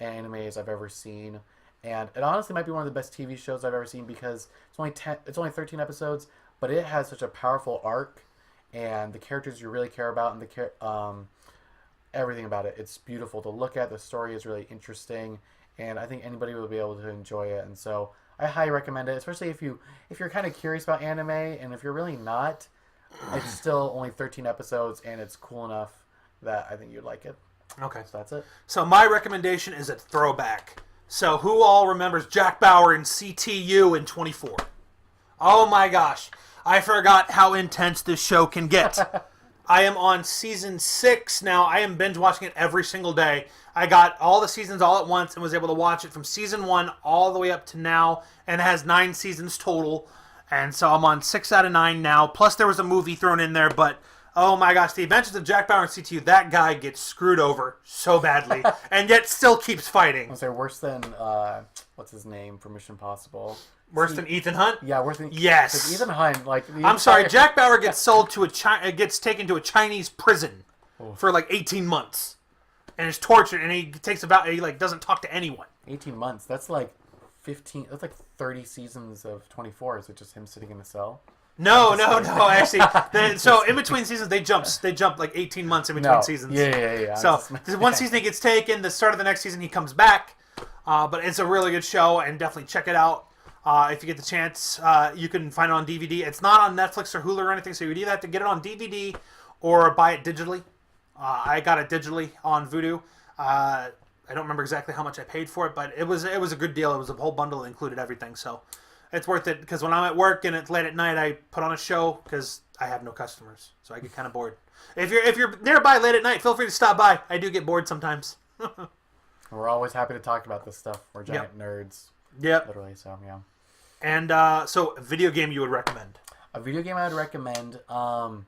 animes I've ever seen, and it honestly might be one of the best TV shows I've ever seen because it's only 13 episodes, but it has such a powerful arc, and the characters you really care about, and everything about it. It's beautiful to look at. The story is really interesting, and I think anybody will be able to enjoy it. And so I highly recommend it, especially if you're kind of curious about anime, and if you're really not, it's still only 13 episodes, and it's cool enough that I think you'd like it. Okay. So that's it. So my recommendation is a throwback. So who all remembers Jack Bauer in CTU in 24? Oh my gosh. I forgot how intense this show can get. I am on season 6 now. I am binge watching it every single day. I got all the seasons all at once and was able to watch it from season 1 all the way up to now, and it has 9 seasons total. And so I'm on 6 out of 9 now. Plus there was a movie thrown in there, but oh my gosh, The Adventures of Jack Bauer in CTU, that guy gets screwed over so badly, and yet still keeps fighting. Was there worse than, what's his name from Mission Impossible? Worse than Ethan Hunt? Yeah, worse than... Yes. Ethan Hunt, like... I'm sorry, Jack Bauer gets sold to gets taken to a Chinese prison for like 18 months. And is tortured, and he doesn't talk to anyone. 18 months, that's like 15, that's like 30 seasons of 24. Is it just him sitting in a cell? No, actually. So in between seasons, they jump like 18 months in between seasons. Yeah. So one season he gets taken, the start of the next season he comes back. But it's a really good show, and definitely check it out. If you get the chance, you can find it on DVD. It's not on Netflix or Hulu or anything, so you either have to get it on DVD or buy it digitally. I got it digitally on Vudu. I don't remember exactly how much I paid for it, but it was a good deal. It was a whole bundle that included everything, so it's worth it. Because when I'm at work and it's late at night, I put on a show because I have no customers, so I get kind of bored. If you're nearby late at night, feel free to stop by. I do get bored sometimes. We're always happy to talk about this stuff. We're giant nerds. Yep. Literally, so yeah. And so, a video game you would recommend? A video game I would recommend. Other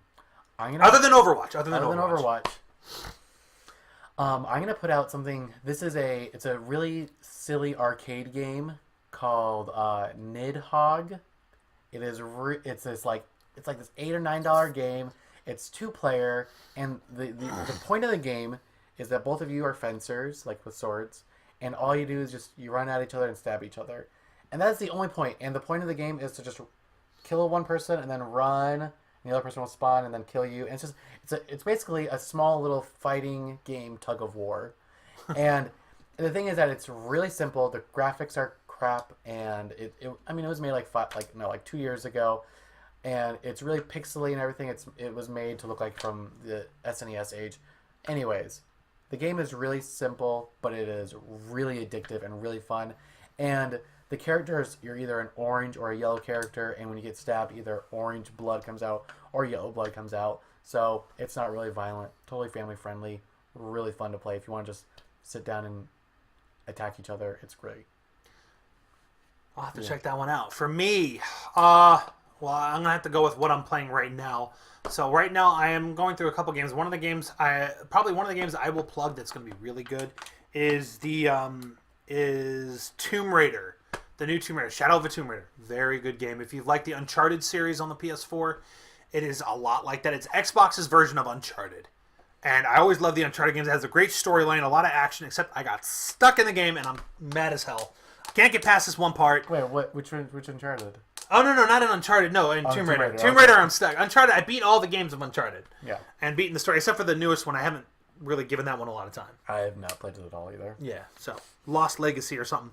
than Overwatch. Other than Overwatch. I'm gonna put out something. It's a really silly arcade game called Nidhogg. It's this like this $8 or $9 game. It's 2-player, and the point of the game is that both of you are fencers, like with swords, and all you do is just you run at each other and stab each other. And that's the only point. And the point of the game is to just kill one person and then run, and the other person will spawn and then kill you. And it's basically a small little fighting game, tug of war. And the thing is that it's really simple. The graphics are crap, and it was made like 2 years ago, and it's really pixely and everything. It was made to look like from the SNES age. Anyways, the game is really simple, but it is really addictive and really fun. And the characters, you're either an orange or a yellow character, and when you get stabbed, either orange blood comes out or yellow blood comes out. So it's not really violent, totally family friendly, really fun to play. If you want to just sit down and attack each other, it's great. I'll have to check that one out. For me, I'm going to have to go with what I'm playing right now. So right now I am going through a couple games. One of the games I will plug that's going to be really good is Tomb Raider. The new Tomb Raider, Shadow of a Tomb Raider. Very good game. If you like the Uncharted series on the PS4, it is a lot like that. It's Xbox's version of Uncharted. And I always love the Uncharted games. It has a great storyline, a lot of action, except I got stuck in the game and I'm mad as hell. I can't get past this one part. Wait, which Uncharted? Oh, no, not in Uncharted. No, in Tomb Raider. Tomb Raider, I'm stuck. Uncharted, I beat all the games of Uncharted. Yeah. And beaten the story, except for the newest one. I haven't really given that one a lot of time. I have not played it at all either. Yeah, so Lost Legacy or something.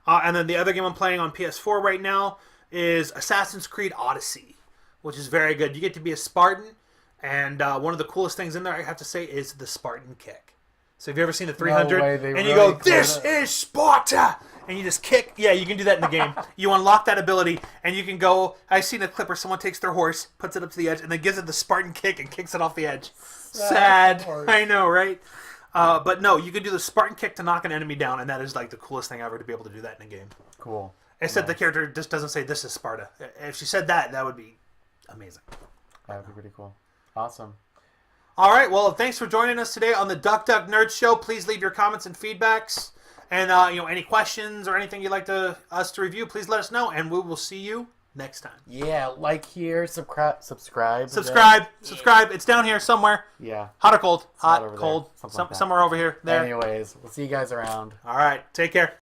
And then the other game I'm playing on PS4 right now is Assassin's Creed Odyssey, which is very good. You get to be a Spartan, and one of the coolest things in there, I have to say, is the Spartan kick. So have you ever seen the 300? And you go, "This is Sparta!" And you just kick. Yeah, you can do that in the game. You unlock that ability, and you can go... I've seen a clip where someone takes their horse, puts it up to the edge, and then gives it the Spartan kick and kicks it off the edge. Sad. I know, right? But no, you can do the Spartan kick to knock an enemy down, and that is like the coolest thing ever to be able to do that in a game. Cool. Except the character just doesn't say, "This is Sparta." If she said that, that would be amazing. That would be pretty cool. Awesome. All right, well, thanks for joining us today on the Duck Duck Nerd Show. Please leave your comments and feedbacks. And, any questions or anything you'd like us to review, please let us know, and we will see you next time. Yeah, like here, subscribe. Subscribe. It's down here somewhere. Yeah. Hot or cold? It's Hot, cold, like somewhere over here. There. Anyways, we'll see you guys around. All right, take care.